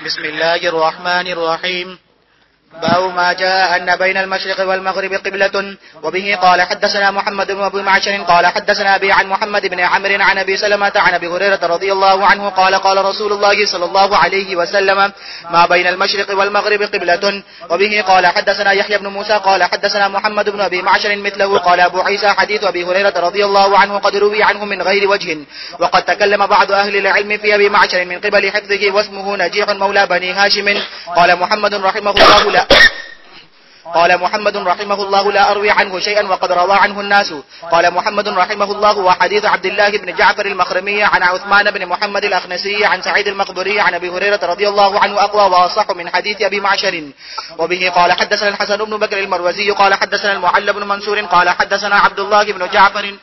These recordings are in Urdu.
بسم الله الرحمن الرحيم. باب ما جاء أن بين المشرق والمغرب قبلة. وبه قال حدثنا محمد بن أبي معشر قال حدثنا أبي عن محمد بن عمرو عن أبي سلمة عن أبي هريرة رضي الله عنه قال قال رسول الله صلى الله عليه وسلم ما بين المشرق والمغرب قبلة. وبه قال حدثنا يحيى بن موسى قال حدثنا محمد بن أبي معشر مثله. قال أبو عيسى حديث أبي هريرة رضي الله عنه قد روي عنه من غير وجه، وقد تكلم بعض أهل العلم في أبي معشر من قبل حفظه واسمه نجيح مولى بني هاشم. قال محمد رحمه الله لا أروي عنه شيئا وقد روى عنه الناس. قال محمد رحمه الله وحديث عبد الله بن جعفر المخرمي عن عثمان بن محمد الأخنسي عن سعيد المقبري عن أبي هريرة رضي الله عنه أقوى وأصح من حديث أبي معشر. وبه قال حدثنا الحسن بن بكر المروزي قال حدثنا المعل بن منصور قال حدثنا عبد الله بن جعفر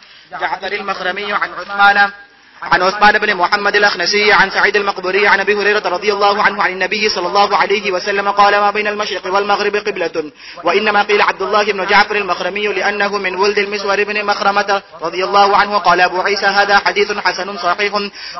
المخرمي عن عثمان بن محمد الأخنسي عن سعيد المقبري عن أبي هريرة رضي الله عنه عن النبي صلى الله عليه وسلم قال ما بين المشرق والمغرب قبلة. وإنما قيل عبد الله بن جعفر المخرمي لأنه من ولد المسور بن مخرمة رضي الله عنه. قال أبو عيسى هذا حديث حسن صحيح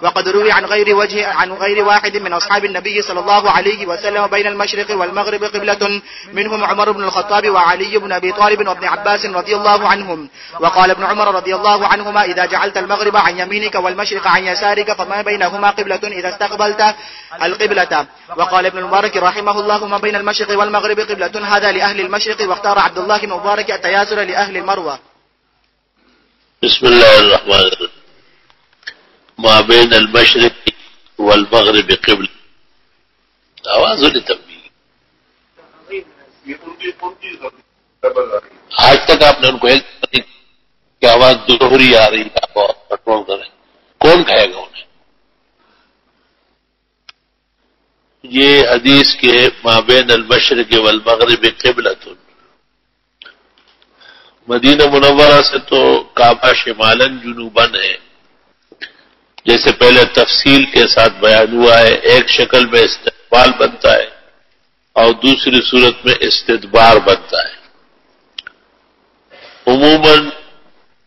وقد روي عن غير واحد من أصحاب النبي صلى الله عليه وسلم بين المشرق والمغرب قبلة، منهم عمر بن الخطاب وعلي بن أبي طالب وابن عباس رضي الله عنهم. وقال ابن عمر رضي الله عنهما إذا جعلت المغرب عن يمينك والمشرق عن يسارك فما بينهما قبلة إذا استقبلت القبلة. وقال ابن المبارك رحمه الله ما بين المشرق والمغرب قبلة هذا لأهل المشرق، واختار عبد الله بن مبارك التياسر لأهل المروة. بسم الله الرحمن الرحيم. ما بين المشرق والمغرب قبلة. آواز لتنبیہ. آج تک آپ نے ان کو ایک کہ آواز دوہری آ رہی ہے، آپ کنٹرول کریں. کون کہے گا انہیں؟ یہ حدیث کے مابین المشرق والمغرب قبلۃ، مدینہ منورہ سے تو کعبہ شمالاً جنوباً ہے، جیسے پہلے تفصیل کے ساتھ بیان ہوا ہے. ایک شکل میں استقبال بنتا ہے اور دوسری صورت میں استدبار بنتا ہے. عموماً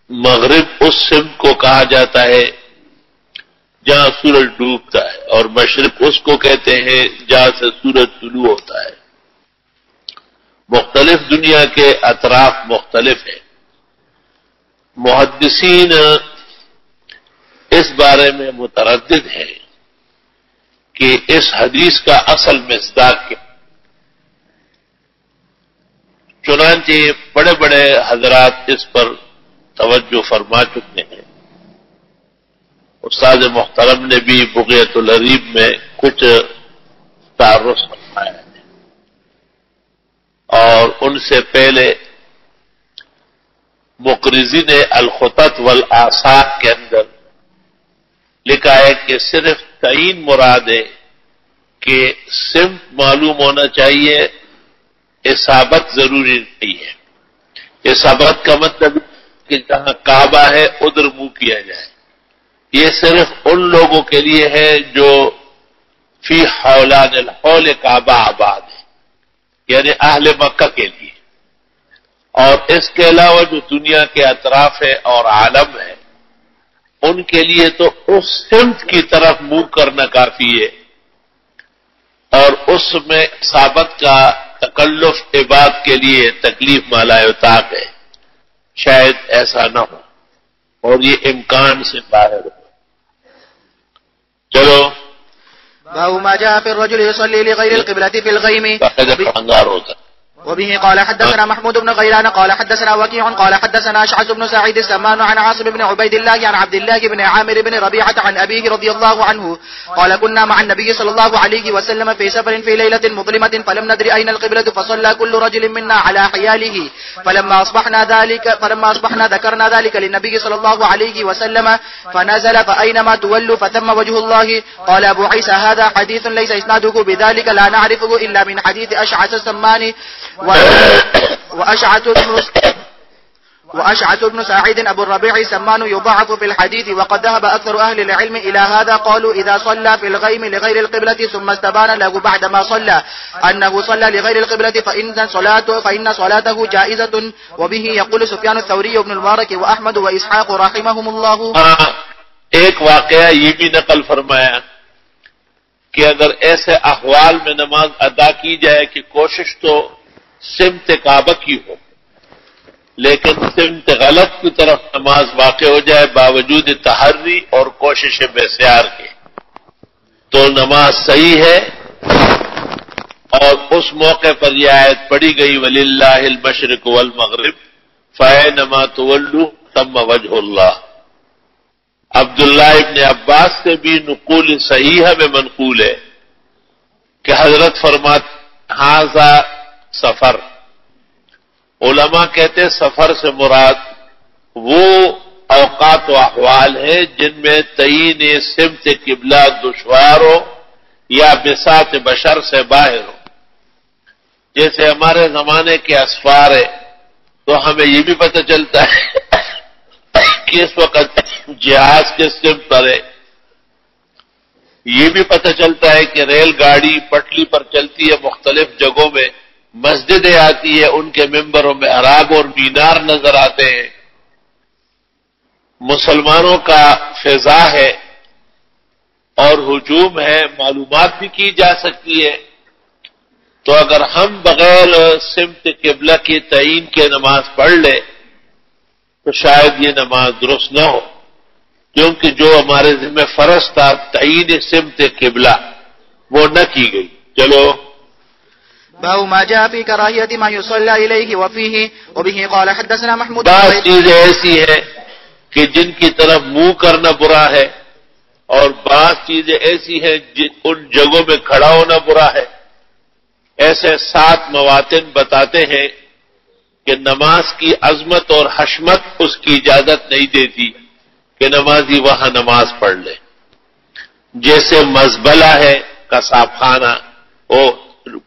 مغرب اس سمت کو کہا جاتا ہے جہاں سورج ڈوبتا ہے، اور مشرق اس کو کہتے ہیں جہاں سے سورج طلوع ہوتا ہے. مختلف دنیا کے اطراف مختلف ہیں. محدثین اس بارے میں متردد ہیں کہ اس حدیث کا اصل مصداق کیا. چنانچہ بڑے بڑے حضرات اس پر توجہ فرما چکے ہیں. استاد محترم نے بھی بغیت العریب میں کچھ تعارف فرمایا ہے، اور ان سے پہلے مقرزی نے الخطط والآثار کے اندر لکھا ہے کہ صرف تعین مراد ہے کہ سمت معلوم ہونا چاہیے، اصابت ضروری نہیں ہے. اصابت کا مطلب کہ جہاں کعبہ ہے ادھر منہ کیا جائے. یہ صرف ان لوگوں کے لیے ہے جو فی حولان الحول کعبہ آباد ہے، یعنی اہل مکہ کے لیے. اور اس کے علاوہ جو دنیا کے اطراف ہے اور عالم ہے، ان کے لیے تو اس سمت کی طرف منہ کرنا کافی ہے، اور اس میں ثابت کا تکلف عباد کے لیے تکلیف مالایوتاق ہے. شاید ایسا نہ ہو اور یہ امکان سے باہر ہو. چلو باب ما جاء في الرجل يصلي لغير القبلة في الغيم. انگار ہوتا. وبه قال حدثنا محمود بن غيلان قال حدثنا وكيع قال حدثنا أشعث بن سعيد السمان عن عاصم بن عبيد الله عن عبد الله بن عامر بن ربيعة عن أبيه رضي الله عنه قال كنا مع النبي صلى الله عليه وسلم في سفر في ليلة مظلمة فلم ندر أين القبلة فصلى كل رجل منا على حياله فلما أصبحنا ذكرنا ذلك للنبي صلى الله عليه وسلم فنزل فأينما تولوا فثم وجه الله. قال أبو عيسى هذا حديث ليس إسناده بذلك لا نعرفه إلا من حديث أشعث السمان وأشعث بن سعيد أبو الربيع سمان يضعف في الحديث. وقد ذهب أكثر أهل العلم إلى هذا، قالوا إذا صلى في الغيم لغير القبلة ثم استبان له بعدما صلى أنه صلى لغير القبلة فإن صلاته جائزة. وبه يقول سفيان الثوري وابن المبارك وأحمد وإسحاق رحمهم الله. ایک واقعہ یہ بھی نقل فرمایا کہ اگر ایسے احوال میں نماز ادا کی جائے کہ کوشش تو سمت کعبہ کی ہو لیکن سمت غلط کی طرف نماز واقع ہو جائے باوجود تحری اور کوشش بسیار کے، تو نماز صحیح ہے۔ اور اس موقع پر یہ آیت پڑھی گئی وَلِلَّهِ الْمَشْرِقُ وَالْمَغْرِبُ فَأَيْنَمَا تُوَلُّوا ثَمَّ وَجْهُ اللَّهِ۔ عبداللہ ابن عباس سے بھی نقول صحیحہ میں منقول ہے کہ حضرت فرماتے ھذا سفر، علماء کہتے سفر سے مراد وہ اوقات و احوال ہیں جن میں تعین سمت قبلہ دشوار ہو یا بساط بشر سے باہر ہو۔ جیسے ہمارے زمانے کے اسفار ہے تو ہمیں یہ بھی پتہ چلتا ہے کہ اس وقت جہاز کس سمت پر ہے، یہ بھی پتہ چلتا ہے کہ ریل گاڑی پٹری پر چلتی ہے، مختلف جگہوں میں مسجدیں آتی ہے، ان کے ممبروں میں محراب اور مینار نظر آتے ہیں، مسلمانوں کا فضا ہے اور ہجوم ہے، معلومات بھی کی جا سکتی ہے۔ تو اگر ہم بغیر سمت قبلہ کی تعین کے نماز پڑھ لیں تو شاید یہ نماز درست نہ ہو، کیونکہ جو ہمارے ذمہ فرض تھا تعین سمت قبلہ وہ نہ کی گئی۔ چلو باب ما جاء في كراهية ما يصلى إليه وفيه وبه قال حدثنا محمود بعض چیزیں ایسی ہیں کہ جن کی طرف منہ کرنا برا ہے اور بعض چیزیں ایسی ہیں ان جگہوں میں کھڑا ہونا برا ہے۔ ایسے 7 مواطن بتاتے ہیں کہ نماز کی عظمت اور حشمت اس کی اجازت نہیں دیتی کہ نمازی وہاں نماز پڑھ لے، جیسے مزبلہ ہے قصاب خانہ، وہ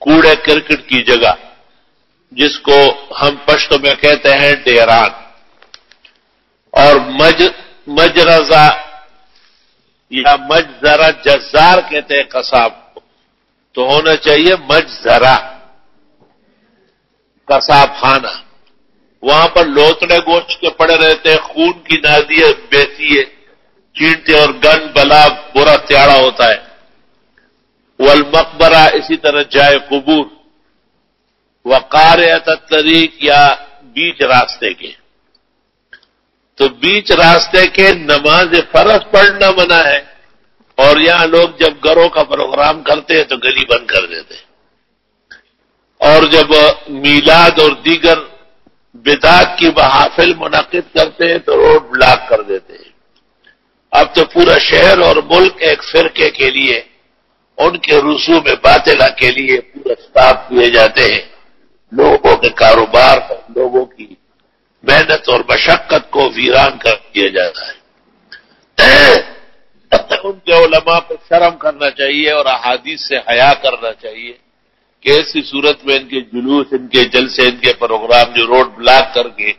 کوڑے کرکٹ کی جگہ جس کو ہم پشتو میں کہتے ہیں ڈیران، اور مجرزہ یا مجزرہ جزار کہتے ہیں قصاب کو، تو ہونا چاہیے مجزرہ قصاب خانہ۔ وہاں پر لوتڑے گوشت کے پڑے رہتے ہیں، خون کی نادیاں بہتی ہے، چینٹے اور گن بلا برا تیاڑا ہوتا ہے۔ والمقبرہ اسی طرح جائے قبور، وقارعۃ الطریق یا بیچ راستے کے، تو بیچ راستے کے نماز فرض پڑھنا منع ہے، اور یہاں لوگ جب گھروں کا پروگرام کرتے ہیں تو گلی بند کر دیتے ہیں، اور جب میلاد اور دیگر بدعت کی محافل منعقد کرتے ہیں تو روڈ بلاک کر دیتے ہیں۔ اب تو پورا شہر اور ملک ایک فرقے کے لیے ان کے رسوم باطلہ کے لیے پورا سٹاپ دیے جاتے ہیں، لوگوں کے کاروبار پر لوگوں کی محنت اور مشقت کو ویران کر دیا جاتا ہے۔ ان کے علماء کو شرم کرنا چاہیے اور احادیث سے حیا کرنا چاہیے کہ ایسی صورت میں ان کے جلوس، ان کے جلسے، ان کے پروگرام جو روڈ بلاک کر کے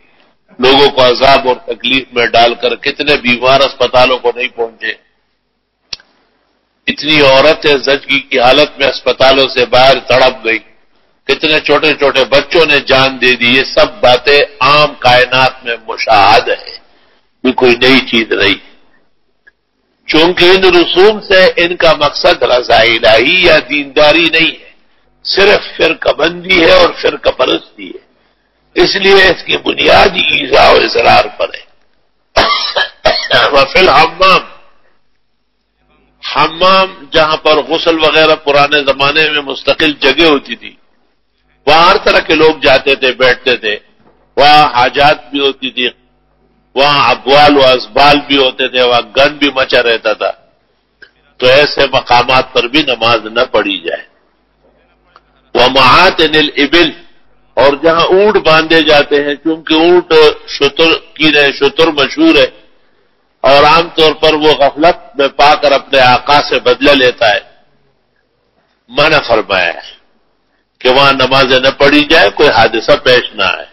لوگوں کو عذاب اور تکلیف میں ڈال کر کتنے بیمار اسپتالوں کو نہیں پہنچے، اتنی عورتیں زچگی کی حالت میں اسپتالوں سے باہر تڑپ گئی، کتنے چھوٹے چھوٹے بچوں نے جان دے دی، یہ سب باتیں عام کائنات میں مشاہد ہے، یہ کوئی نئی چیز نہیں۔ چونکہ ان رسوم سے ان کا مقصد رضا الہی یا دینداری نہیں ہے، صرف فرقہ بندی ہے اور فرقہ پرستی ہے، اس لیے اس کی بنیادی ایذاء و اضرار پر ہے۔ وفی الحمام، حمام جہاں پر غسل وغیرہ پرانے زمانے میں مستقل جگہ ہوتی تھی، وہاں ہر طرح کے لوگ جاتے تھے، بیٹھتے تھے، وہاں حاجات بھی ہوتی تھی، وہاں ابوال و ازبال بھی ہوتے تھے، وہاں گن بھی مچا رہتا تھا، تو ایسے مقامات پر بھی نماز نہ پڑھی جائے۔ ومعاتن الابل، اور جہاں اونٹ باندھے جاتے ہیں، چونکہ اونٹ شتر مشہور ہے اور عام طور پر وہ غفلت میں پا کر اپنے آقا سے بدلہ لیتا ہے، منع فرمایا ہے کہ وہاں نمازیں نہ پڑھی جائے، کوئی حادثہ پیش نہ آئے۔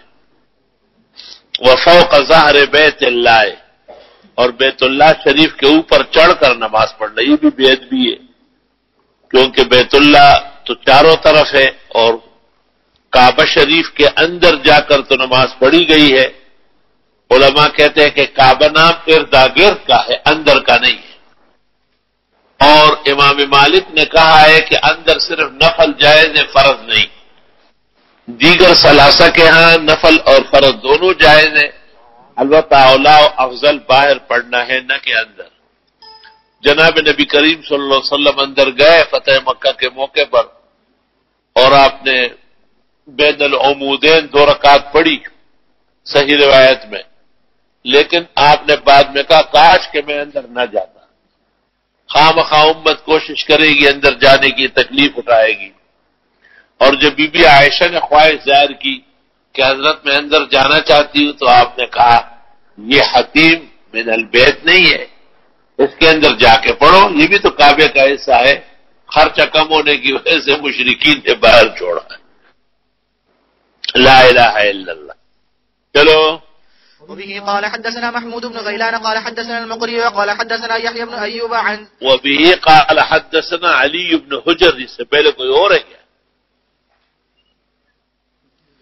وفوق ظہر بیت اللہ، اور بیت اللہ شریف کے اوپر چڑھ کر نماز پڑھنا، یہ بھی بے ادبی ہے، کیونکہ بیت اللہ تو چاروں طرف ہے اور کعبہ شریف کے اندر جا کر تو نماز پڑھی گئی ہے۔ علماء کہتے ہیں کہ کعبہ نام ارد گرد کا ہے، اندر کا نہیں ہے، اور امام مالک نے کہا ہے کہ اندر صرف نفل جائز ہے، فرض نہیں. دیگر ثلاثہ کے ہاں نفل اور فرض دونوں جائز ہیں، البتہ اولا و افضل باہر پڑھنا ہے نہ کہ اندر. جناب نبی کریم صلی اللہ علیہ وسلم اندر گئے فتح مکہ کے موقع پر اور آپ نے بین العمودین 2 رکعت پڑھی صحیح روایت میں، لیکن آپ نے بعد میں کہا کاش کہ میں اندر نہ جاتا. خواہ مخواہ امت کوشش کرے گی اندر جانے کی، تکلیف اٹھائے گی. اور جب بی بی عائشہ نے خواہش ظاہر کی کہ حضرت میں اندر جانا چاہتی ہوں، تو آپ نے کہا یہ حتیم من البیت نہیں ہے، اس کے اندر جا کے پڑھو، یہ بھی تو کعبے کا حصہ ہے. خرچہ کم ہونے کی وجہ سے مشرکین نے باہر چھوڑا ہے. لا الہ الا اللہ. چلو. وبه قال حدثنا محمود بن غيلان قال حدثنا المقري قال حدثنا يحيى بن ايوب عن وبه قال حدثنا علي بن حجر، اس سے پہلے کوئی اور ہے کیا؟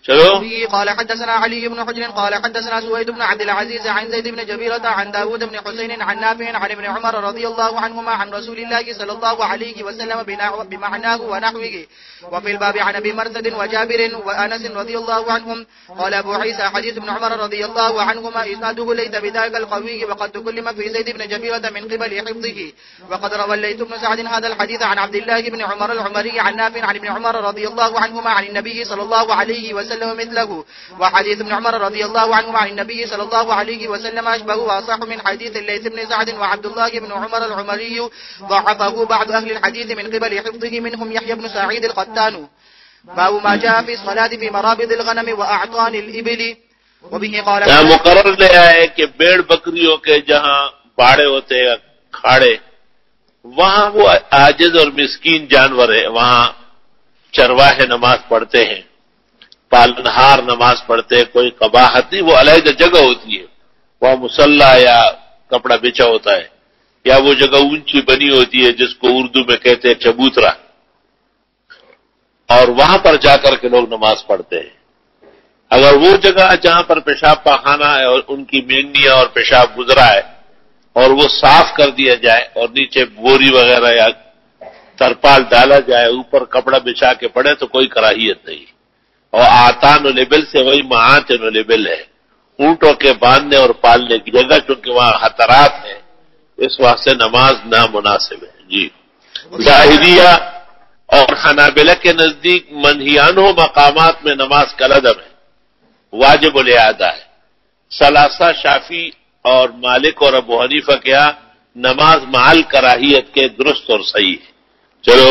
چلو. قال حدثنا علي بن حجر قال حدثنا سويد بن عبد العزيز عن زيد بن جبيرة عن داود بن حسين عن نافع عن ابن عمر رضي الله عنهما عن رسول الله صلى الله عليه وسلم بمعناه ونحوه. وفي الباب عن ابي مرثد وجابر وانس رضي الله عنهم. قال ابو عيسى حديث ابن عمر رضي الله عنهما اسناده ليس بذاك القوي، وقد تكلم في زيد بن جبيرة من قبل حفظه. وقد روى الليث بن سعد هذا الحديث عن عبد الله بن عمر العمري عن نافع عن ابن عمر رضي الله عنهما عن النبي صلى الله عليه وسلم مثله. وحديث ابن عمر رضي الله عنهما عن النبي صلى الله عليه وسلم أشبه وأصح من حديث الليث بن سعد. وعبد الله بن عمر العمري ضعفه بعض أهل الحديث من قبل حفظه، منهم يحيى بن سعيد القتان. باب ما جاء في الصلاة في مرابض الغنم وأعطان الإبل. وبه قال مقرر لے آئے کہ بیڑ بکریوں کے جہاں باڑے ہوتے ہیں کھاڑے، وہاں وہ عاجز اور مسکین جانور ہے، وہاں چرواہے نماز پڑھتے ہیں، پالنہار نماز پڑھتے ہیں. کوئی قباحت نہیں، وہ علیحدہ جگہ ہوتی ہے، وہاں مصلی یا کپڑا بچھا ہوتا ہے، یا وہ جگہ اونچی بنی ہوتی ہے جس کو اردو میں کہتے ہیں چبوترا، اور وہاں پر جا کر کے لوگ نماز پڑھتے ہیں. اگر وہ جگہ جہاں پر پیشاب پاخانہ ہے اور ان کی مینگنیاں اور پیشاب گزرا ہے اور وہ صاف کر دیا جائے اور نیچے بوری وغیرہ یا ترپال ڈالا جائے، اوپر کپڑا بچھا کے پڑے، تو کوئی کراہیت نہیں. اور آتان و لبل سے وہی معاتن و لبل ہے، اونٹوں کے باندھنے اور پالنے کی جگہ، چونکہ وہاں خطرات ہیں، اس واسطے نماز نامناسب ہے. جی. ظاہریہ اور حنابلہ کے نزدیک منہیان و مقامات میں نماز کا ادب ہے، واجب الاعادہ ہے. ثلاثہ شافی اور مالک اور ابو حنیفہ کے ہاں نماز معل کراہیت کے درست اور صحیح ہے. چلو.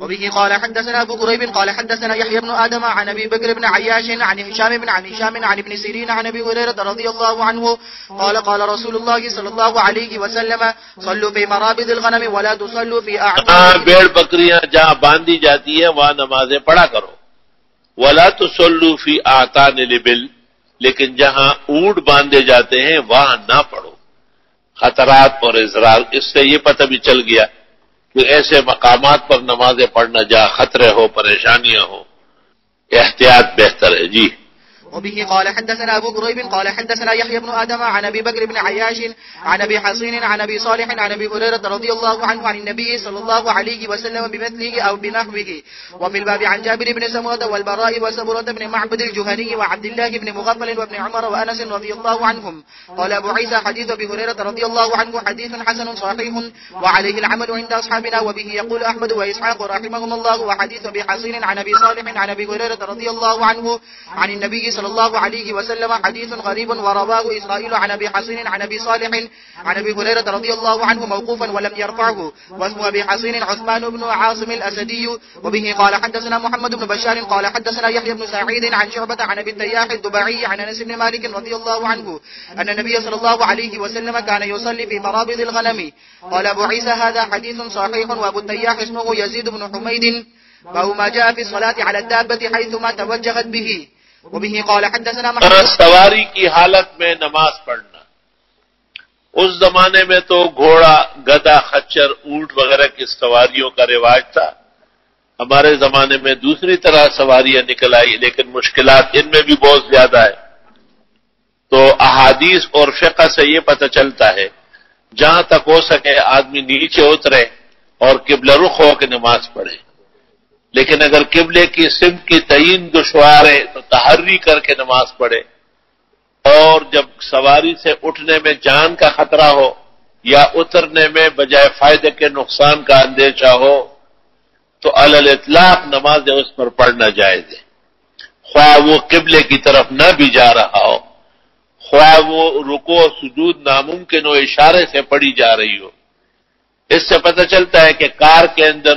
وبه قال حدثنا ابو قريب قال حدثنا يحيى بن آدم عن ابي بكر بن عياش عن هشام عن ابن سيرين عن ابي هريرة رضي الله عنه قال قال رسول الله صلى الله عليه وسلم صلوا في مرابض الغنم ولا تصلوا في اعتان. بیڑ بکریاں جہاں باندھی جاتی ہیں وہاں نمازیں پڑھا کرو. ولا تصلوا في اعتان الابل، لیکن جہاں اونٹ باندھے جاتے ہیں وہاں نہ پڑھو. خطرات اور اضرار، اس سے یہ پتہ بھی چل گیا کہ ایسے مقامات پر نمازیں پڑھنا جہاں خطرے ہو، پریشانیاں ہو، احتیاط بہتر ہے. جی. وبه قال حدثنا ابو قريب قال حدثنا يحيى بن آدم عن ابي بكر بن عياش عن ابي حصين عن ابي صالح عن ابي هريرة رضي الله عنه عن النبي صلى الله عليه وسلم بمثله او بنحوه. وفي الباب عن جابر بن سمرة والبراء وسمرة بن معبد الجهني وعبد الله بن مغفل وابن عمر وانس رضي الله عنهم. قال ابو عيسى حديث ابي هريرة رضي الله عنه حديث حسن صحيح وعليه العمل عند اصحابنا. وبه يقول احمد واسحاق رحمهم الله. وحديث ابي حصين عن ابي صالح عن ابي هريرة رضي الله عنه عن النبي صلى الله عليه وسلم حديث غريب ورواه إسرائيل عن أبي حصين عن أبي صالح عن أبي هريرة رضي الله عنه موقوفا ولم يرفعه. واسم أبي حصين عثمان بن عاصم الأسدي. وبه قال حدثنا محمد بن بشار قال حدثنا يحيى بن سعيد عن شعبة عن أبي التياح الدبعي عن أنس بن مالك رضي الله عنه أن النبي صلى الله عليه وسلم كان يصلي في مرابض الغنم. قال أبو عيسى هذا حديث صحيح. وأبو التياح اسمه يزيد بن حميد. وهو ما جاء في الصلاة على الدابة حيثما توجهت به. وبه قال حدثنا سواری کی حالت میں نماز پڑھنا. اس زمانے میں تو گھوڑا، گدھا، خچر، اونٹ وغیرہ کی سواریوں کا رواج تھا. ہمارے زمانے میں دوسری طرح سواریاں نکل آئی، لیکن مشکلات ان میں بھی بہت زیادہ ہے. تو احادیث اور فقہ سے یہ پتہ چلتا ہے جہاں تک ہو سکے آدمی نیچے اترے اور قبلہ رخ ہو کے نماز پڑھے. لیکن اگر قبلے کی سمت کی تعین دشوار ہے تو تحری کر کے نماز پڑھے. اور جب سواری سے اٹھنے میں جان کا خطرہ ہو یا اترنے میں بجائے فائدے کے نقصان کا اندیشہ ہو تو علی الاطلاق نماز اس پر پڑھنا جائز ہے، خواہ وہ قبلے کی طرف نہ بھی جا رہا ہو، خواہ وہ رکوع و سجود ناممکن ہو اشارے سے پڑھی جا رہی ہو. اس سے پتہ چلتا ہے کہ کار کے اندر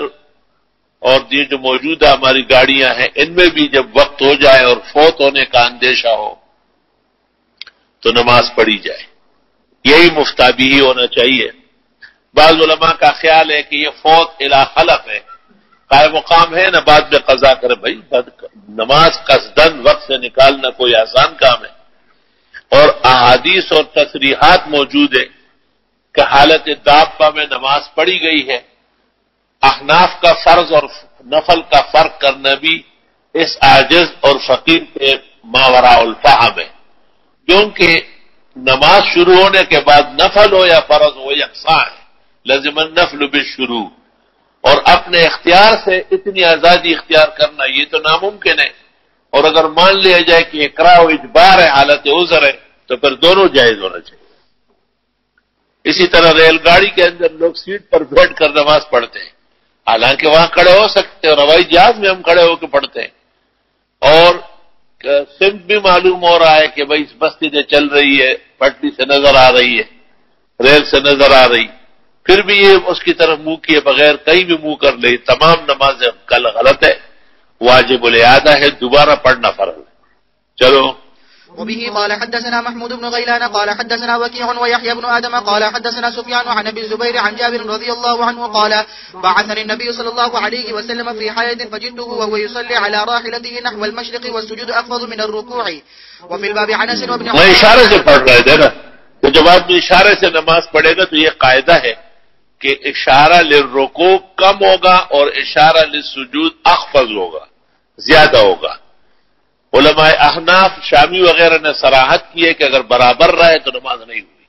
اور یہ جو موجودہ ہماری گاڑیاں ہیں ان میں بھی جب وقت ہو جائے اور فوت ہونے کا اندیشہ ہو تو نماز پڑھی جائے. یہی مفتابی ہی ہونا چاہیے. بعض علماء کا خیال ہے کہ یہ فوت الی خلف ہے، قائم مقام ہے نہ بعد میں قضا کرے. بھائی نماز قصدن وقت سے نکالنا کوئی آسان کام ہے، اور احادیث اور تصریحات موجود ہیں کہ حالت دابہ میں نماز پڑھی گئی ہے. احناف کا فرض اور نفل کا فرق کرنا بھی اس عاجز اور فقیر کے ماوراء الفہم ہے، کیونکہ نماز شروع ہونے کے بعد نفل ہو یا فرض ہو یکساں ہے. لازم النفل بالشروع، اور اپنے اختیار سے اتنی آزادی اختیار کرنا یہ تو ناممکن ہے. اور اگر مان لیا جائے کہ اقراء و اجبار ہے، حالت عذر ہے، تو پھر دونوں جائز ہونا چاہیے. اسی طرح ریل گاڑی کے اندر لوگ سیٹ پر بیٹھ کر نماز پڑھتے ہیں، حالانکہ وہاں کھڑے ہو سکتے ہیں، اور ہوائی جہاز میں ہم کھڑے ہو کے پڑھتے ہیں. اور سمت بھی معلوم ہو رہا ہے کہ بھائی اس بستی سے چل رہی ہے، پٹری سے نظر آ رہی ہے، ریل سے نظر آ رہی، پھر بھی یہ اس کی طرف منہ کیے بغیر کہیں بھی منہ کر لے. تمام نمازیں کل غلط ہے، واجب الاعادہ ہے، دوبارہ پڑھنا فرض ہے. چلو. وبه قال حدثنا محمود بن غيلان قال حدثنا وكيع ويحيى بن آدم قال حدثنا سفيان عن أبي الزبير عن جابر رضي الله عنه قال بعثني النبي صلى الله عليه وسلم في حائط فجدته وهو يصلي على راحلته نحو المشرق والسجود أفضل من الركوع. وفي الباب عن أنس وابن عمر. میں اشارے سے پڑھ رہے تھے نا، تو جب آدمی اشارے سے نماز پڑھے گا تو یہ قاعدہ ہے کہ اشارہ للرکوع کم ہوگا اور اشارہ للسجود اخفض ہوگا، زیادہ ہوگا. علماء احناف شامی وغیرہ نے صراحت کی ہے کہ اگر برابر رہے تو نماز نہیں ہوئی،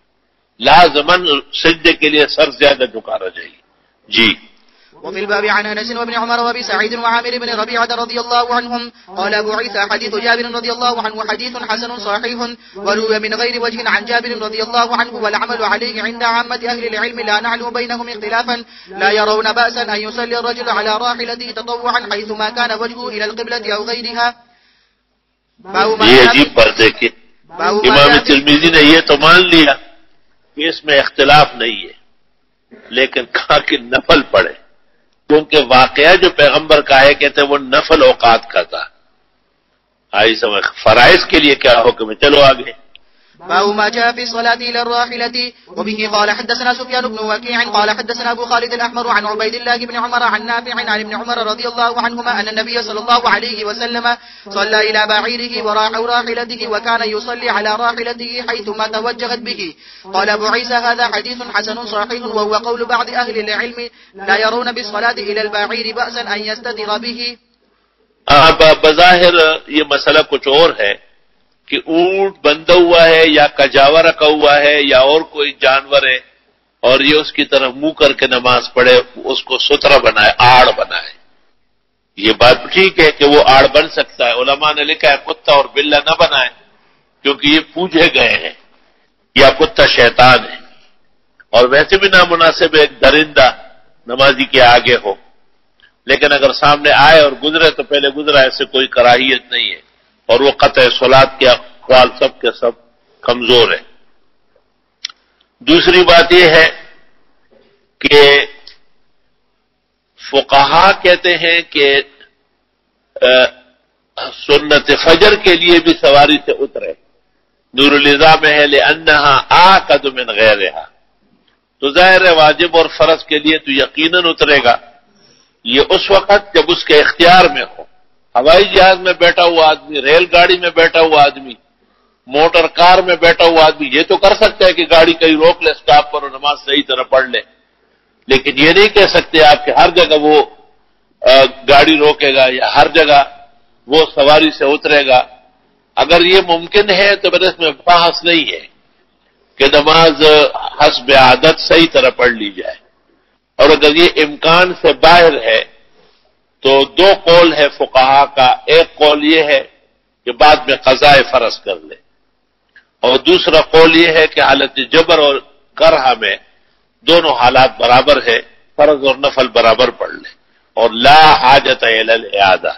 لازماً سجدے کے لیے سر زیادہ جھکانا چاہیے. جی. وفي الباب عن أنس وابن عمر وابي سعيد وعامر بن ربيعة رضي الله عنهم قال أبو عيسى حديث جابر رضي الله عنه حديث حسن صحيح وروي من غير وجه عن جابر رضي الله عنه والعمل عليه عند عامة أهل العلم لا نعلم بينهم اختلافا لا يرون بأسا أن يصلي الرجل على راحلته تطوعا حيثما كان وجهه إلى القبلة أو غيرها. یہ عجیب بات ہے کہ امام ترمذی نے یہ تو مان لیا کہ اس میں اختلاف نہیں ہے، لیکن کہا کہ نفل پڑھے، کیونکہ واقعہ جو پیغمبر کا ہے کہتے ہیں وہ نفل اوقات کا تھا. آئی سمجھ فرائض کے لیے کیا حکم ہے. چلو آگے. باب ما جاء في الصلاة إلى الراحلة. وبه قال حدثنا سفيان بن وكيع قال حدثنا أبو خالد الأحمر عن عبيد الله بن عمر عن نافع عن ابن عمر رضي الله عنهما أن النبي صلى الله عليه وسلم صلى إلى بعيره وراح راحلته وكان يصلي على راحلته حيثما توجهت به. قال أبو عيسى هذا حديث حسن صحيح وهو قول بعض أهل العلم لا يرون بالصلاة إلى البعير بأسا أن يستتر به. بظاہر یہ مسئلہ کچھ اور ہے کہ اونٹ بندھا ہوا ہے یا کجاوا رکھا ہوا ہے یا اور کوئی جانور ہے اور یہ اس کی طرف منہ کر کے نماز پڑھے، اس کو سترا بنائے، آڑ بنائے. یہ بات ٹھیک ہے کہ وہ آڑ بن سکتا ہے. علماء نے لکھا ہے کتا اور بلہ نہ بنائے کیونکہ یہ پوجے گئے ہیں، یا کتا شیطان ہے، اور ویسے بھی نامناسب ایک درندہ نمازی کے آگے ہو. لیکن اگر سامنے آئے اور گزرے تو پہلے گزرا، ایسے کوئی کراہیت نہیں ہے، اور وہ قطع صلاۃ کے اقوال سب کے سب کمزور ہے. دوسری بات یہ ہے کہ فقہا کہتے ہیں کہ سنت فجر کے لیے بھی سواری سے اترے. نور النظام میں ہے لأنہا آقد من غیرہا، تو ظاہر ہے واجب اور فرض کے لیے تو یقیناً اترے گا. یہ اس وقت جب اس کے اختیار میں ہو. ہوائی جہاز میں بیٹھا ہوا آدمی، ریل گاڑی میں بیٹھا ہوا آدمی، موٹر کار میں بیٹھا ہوا آدمی یہ تو کر سکتا ہے کہ گاڑی کہیں روک لے اسٹاپ پر اور نماز صحیح طرح پڑھ لے، لیکن یہ نہیں کہہ سکتے آپ کہ ہر جگہ وہ گاڑی روکے گا یا ہر جگہ وہ سواری سے اترے گا. اگر یہ ممکن ہے تو پھر اس میں بحث نہیں ہے کہ نماز حسب عادت صحیح طرح پڑھ لی جائے. اور اگر یہ امکان سے باہر ہے تو دو قول ہے فقہا کا. ایک قول یہ ہے کہ بعد میں قضاء فرض کر لے، اور دوسرا قول یہ ہے کہ حالت جبر اور کرہ میں دونوں حالات برابر ہے، فرض اور نفل برابر پڑھ لے، اور لا حاجت الی الاعادہ.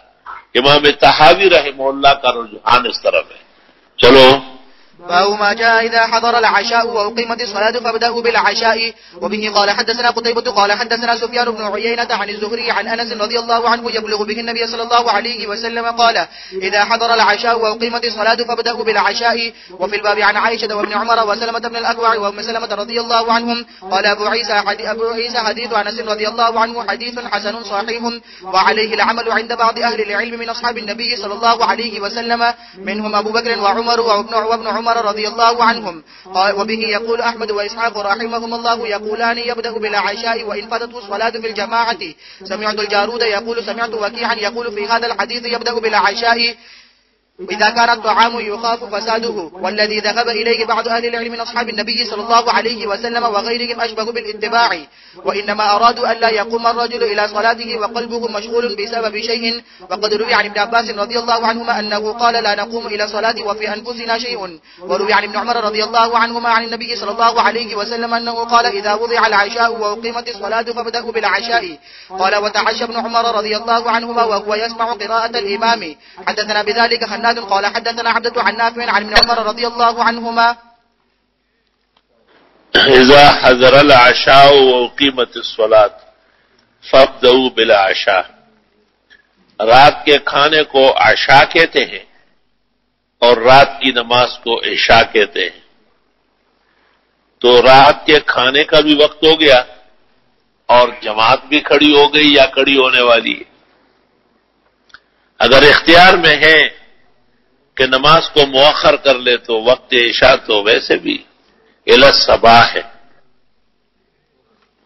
امام طحاوی رحمہ اللہ کا رجحان اس طرف ہے. چلو. باب ما جاء إذا حضر العشاء وأقيمت الصلاة فابدأوا بالعشاء. وبه قال حدثنا قتيبة قال حدثنا سفيان بن عيينة عن الزهري عن أنس رضي الله عنه يبلغ به النبي صلى الله عليه وسلم قال إذا حضر العشاء وأقيمت الصلاة فابدأوا بالعشاء. وفي الباب عن عائشة وابن عمر وسلمة بن الأكوع وأم سلمة رضي الله عنهم. قال أبو عيسى حديث أنس رضي الله عنه حديث حسن صحيح وعليه العمل عند بعض أهل العلم من أصحاب النبي صلى الله عليه وسلم منهم أبو بكر وعمر وابن عمر رضي الله عنهم. وبه يقول أحمد وإسحاق رحمهم الله يقولان يبدأ بالعشاء وإن فاتته الصلاة في الجماعة. سمعت الجارود يقول سمعت وكيعا يقول في هذا الحديث يبدأ بالعشاء إذا كان الطعام يخاف فساده. والذي ذهب إليه بعض أهل العلم من أصحاب النبي صلى الله عليه وسلم وغيرهم أشبه بالاتباع، وإنما أرادوا أن لا يقوم الرجل إلى صلاته وقلبه مشغول بسبب شيء. وقد روي عن ابن عباس رضي الله عنهما أنه قال لا نقوم إلى صلاة وفي أنفسنا شيء. وروي عن ابن عمر رضي الله عنهما عن النبي صلى الله عليه وسلم أنه قال إذا وضع العشاء وأقيمت الصلاة فابدأوا بالعشاء. قال وتعشى ابن عمر رضي الله عنهما وهو يسمع قراءة الإمام. حدثنا بذلك قال حدثنا عبدة عن نافع عن ابن عمر رضي الله عنهما اذا حضر العشاء وقیمت الصلاة فابدؤوا بالعشاء. رات کے کھانے کو عشاء کہتے ہیں اور رات کی نماز کو عشاء کہتے ہیں. تو رات کے کھانے کا بھی وقت ہو گیا اور جماعت بھی کھڑی ہو گئی یا کھڑی ہونے والی ہے. اگر اختیار میں ہے کہ نماز کو مؤخر کر لے تو وقت عشاء تو ویسے بھی الی الصباح ہے،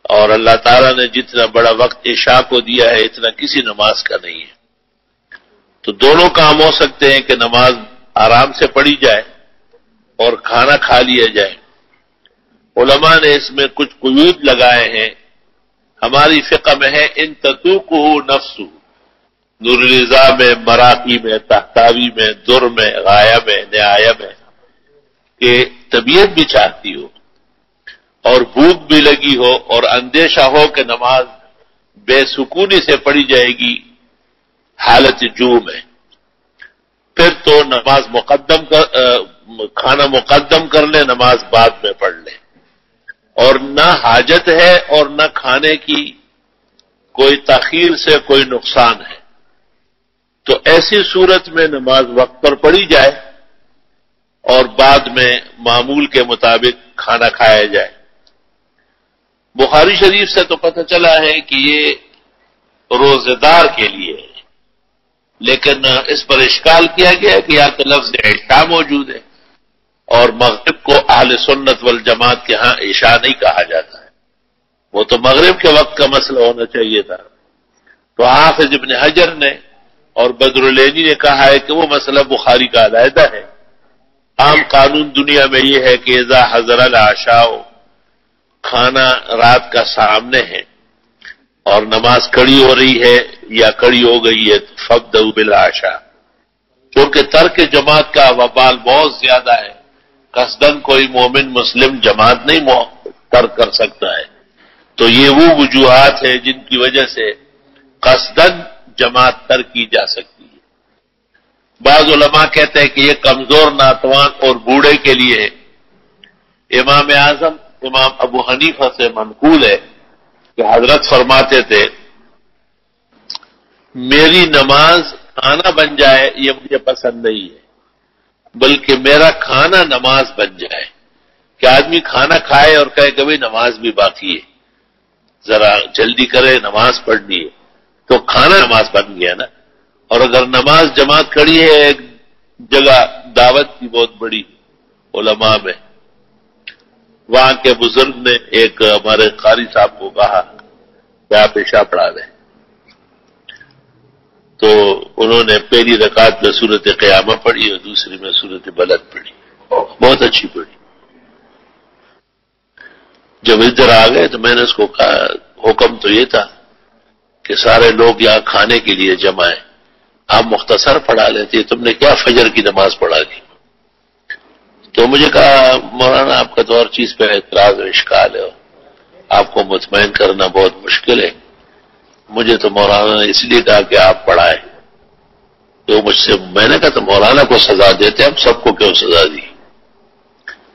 اور اللہ تعالیٰ نے جتنا بڑا وقت عشاء کو دیا ہے اتنا کسی نماز کا نہیں ہے. تو دونوں کام ہو سکتے ہیں کہ نماز آرام سے پڑھی جائے اور کھانا کھا لیا جائے. علماء نے اس میں کچھ قیود لگائے ہیں. ہماری فقہ میں ہے ان تتوقہ نفسہ، نور الرضا میں، مراقی میں، تحتاوی میں، در میں، غایہ میں، نہایہ میں، کہ طبیعت بھی چاہتی ہو اور بھوک بھی لگی ہو اور اندیشہ ہو کہ نماز بے سکونی سے پڑھی جائے گی حالت جو میں، پھر تو نماز کھانا مقدم کر لے، نماز بعد میں پڑھ لے. اور نہ حاجت ہے اور نہ کھانے کی کوئی تاخیر سے کوئی نقصان ہے، تو ایسی صورت میں نماز وقت پر پڑھی جائے اور بعد میں معمول کے مطابق کھانا کھایا جائے. بخاری شریف سے تو پتہ چلا ہے کہ یہ روزے دار کے لیے ہے، لیکن اس پر اشکال کیا گیا کہ یہاں تو لفظ عشاء موجود ہے اور مغرب کو اہل سنت والجماعت کے ہاں عشاء نہیں کہا جاتا ہے. وہ تو مغرب کے وقت کا مسئلہ ہونا چاہیے تھا. تو حافظ ابن حجر نے اور بدرالعینی نے کہا ہے کہ وہ مسئلہ بخاری کا علیحدہ ہے. عام قانون دنیا میں یہ ہے کہ اذا حضر العشاء، کھانا رات کا سامنے ہے اور نماز کھڑی ہو رہی ہے یا کھڑی ہو گئی ہے، فابدؤوا بالعشاء. کیونکہ ترک جماعت کا وبال بہت زیادہ ہے. قصدن کوئی مومن مسلم جماعت نہیں ترک کر سکتا ہے. تو یہ وہ وجوہات ہیں جن کی وجہ سے قصدن جماعت ترک کی جا سکتی ہے. بعض علماء کہتے ہیں کہ یہ کمزور ناتوان اور بوڑھے کے لیے ہے. امام اعظم امام ابو حنیفہ سے منقول ہے کہ حضرت فرماتے تھے میری نماز کھانا بن جائے یہ مجھے پسند نہیں ہے، بلکہ میرا کھانا نماز بن جائے. کہ آدمی کھانا کھائے اور کہے کہ بھئی نماز بھی باقی ہے، ذرا جلدی کرے نماز پڑھنی ہے، تو کھانا نماز بن گیا نا. اور اگر نماز جماعت کھڑی ہے ایک جگہ دعوت کی بہت بڑی علماء میں، وہاں کے بزرگ نے ایک ہمارے قاری صاحب کو کہا کہ آپ عشاء پڑھا دیں، تو انہوں نے پہلی رکعت میں سورۃ قیامہ پڑھی اور دوسری میں سورۃ بلد پڑھی، بہت اچھی پڑھی. جب ادھر آ گئے تو میں نے اس کو کہا، حکم تو یہ تھا کہ سارے لوگ یہاں کھانے کے لیے جمع ہیں، آپ مختصر پڑھا لیتے، تم نے کیا فجر کی نماز پڑھا دی؟ تو مجھے کہا مولانا آپ کا تو اور چیز پہ اعتراض و اشکال ہے، آپ کو مطمئن کرنا بہت مشکل ہے، مجھے تو مولانا نے اس لیے کہا کہ آپ پڑھائیں۔ تو مجھ سے میں نے کہا تو مولانا کو سزا دیتے، ہم سب کو کیوں سزا دی؟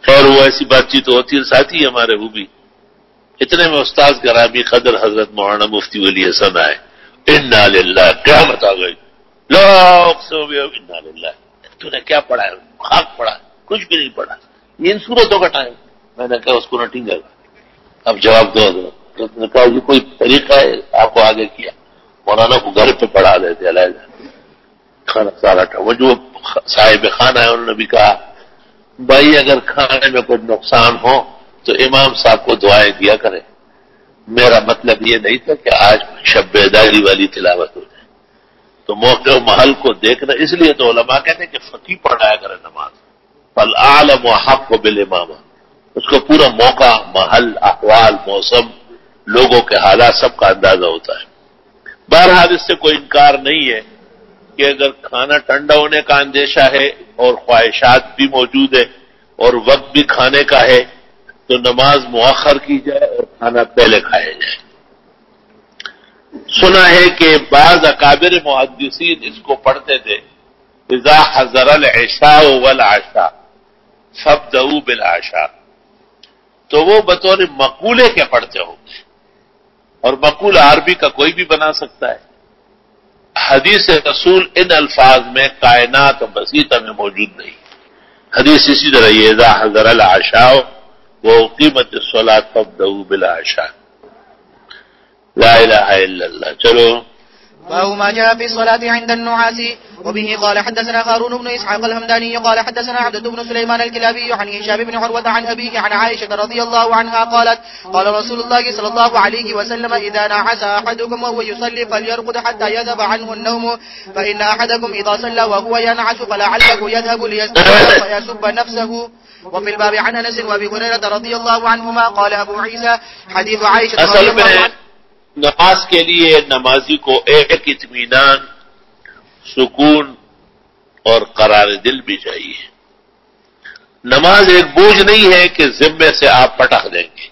خیر وہ ایسی بات چیت ہوتی ہے، ساتھی ہمارے وہ بھی اتنے میں استاد گرامی قدر حضرت مولانا مفتی ولی حسن آئے، انا للہ، قیامت آ گئی، لا اقسم انا للہ، تو نے کیا پڑھا ہے؟ خاک پڑھا، کچھ بھی نہیں پڑھا، یہ ان صورتوں کا ٹائم۔ میں نے کہا اس کو نہ ٹینگا، اب جواب دو حضرت۔ اس نے کہا یہ کوئی طریقہ ہے آپ کو آگے کیا؟ مولانا کو گھر پہ پڑھا دیتے علیحدہ، کھانا سارا تھا۔ وہ جو صاحب خانہ ہے انہوں نے بھی کہا بھائی اگر کھانے میں کوئی نقصان ہو تو امام صاحب کو دعائیں دیا کریں، میرا مطلب یہ نہیں تھا کہ آج شب بیداری والی تلاوت ہو جائے۔ تو موقع و محل کو دیکھنا، اس لیے تو علماء کہتے ہیں کہ فقیہ پڑھایا کرے نماز، فالعالم وحق بالامامہ، اس کو پورا موقع، محل، احوال، موسم، لوگوں کے حالات سب کا اندازہ ہوتا ہے۔ بہرحال اس سے کوئی انکار نہیں ہے کہ اگر کھانا ٹھنڈا ہونے کا اندیشہ ہے اور خواہشات بھی موجود ہے اور وقت بھی کھانے کا ہے تو نماز مؤخر کی جائے اور کھانا پہلے کھایا جائے۔ سنا ہے کہ بعض اکابر محدثین اس کو پڑھتے تھے اذا حضر العشاء والعشاء فابدؤوا بالعشاء، تو وہ بطور مقولے کے پڑھتے ہوں گے، اور مقول عربی کا کوئی بھی بنا سکتا ہے۔ حدیث رسول ان الفاظ میں کائنات بسیطہ میں موجود نہیں۔ حدیث اسی طرح یہ اذا حضر العشاء وقیمت الصلاۃ فابدؤوا بالعشاء، لا الہ الا اللہ۔ چلو باب ما جاء في الصلاة عند النعاس. وبه قال حدثنا هارون بن إسحاق الهمداني قال حدثنا عبد بن سليمان الكلابي عن هشام بن عروة عن أبيه عن عائشة رضي الله عنها قالت قال رسول الله صلى الله عليه وسلم إذا نعس أحدكم وهو يصلي فليرقد حتى يذهب عنه النوم، فإن أحدكم إذا صلى وهو ينعس فلعله يذهب ليستيقظ فيسب نفسه. وفي الباب عن أنس وأبي هريرة رضي الله عنهما قال أبو عيسى حديث عائشة رضي الله عنها. نماز کے لیے نمازی کو ایک اطمینان، سکون اور قرار دل بھی چاہیے۔ نماز ایک بوجھ نہیں ہے کہ ذمے سے آپ پٹخ دیں گے،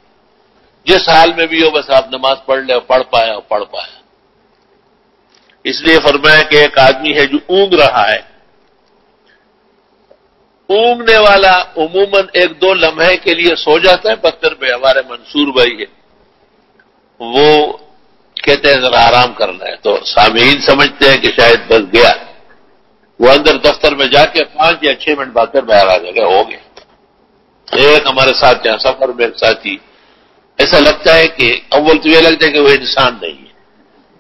جس حال میں بھی ہو بس آپ نماز پڑھ لیں، پڑھ پایا اور پڑھ پایا۔ اس لیے فرمایا کہ ایک آدمی ہے جو اونگ رہا ہے، اونگنے والا عموماً ایک دو لمحے کے لیے سو جاتا ہے، دفتر میں ہمارے منصور بھائی ہے، وہ کہتے ہیں ذرا آرام کرنا ہے، تو سامعین سمجھتے ہیں کہ شاید بس گیا، وہ اندر دفتر میں جا کے 5 یا 6 منٹ بعد پھر باہر آ جائے گا، ہو گیا۔ ایک ہمارے ساتھ یہاں سفر میں ایک ساتھی، ایسا لگتا ہے کہ اول تو یہ لگتا ہے کہ وہ انسان نہیں ہے،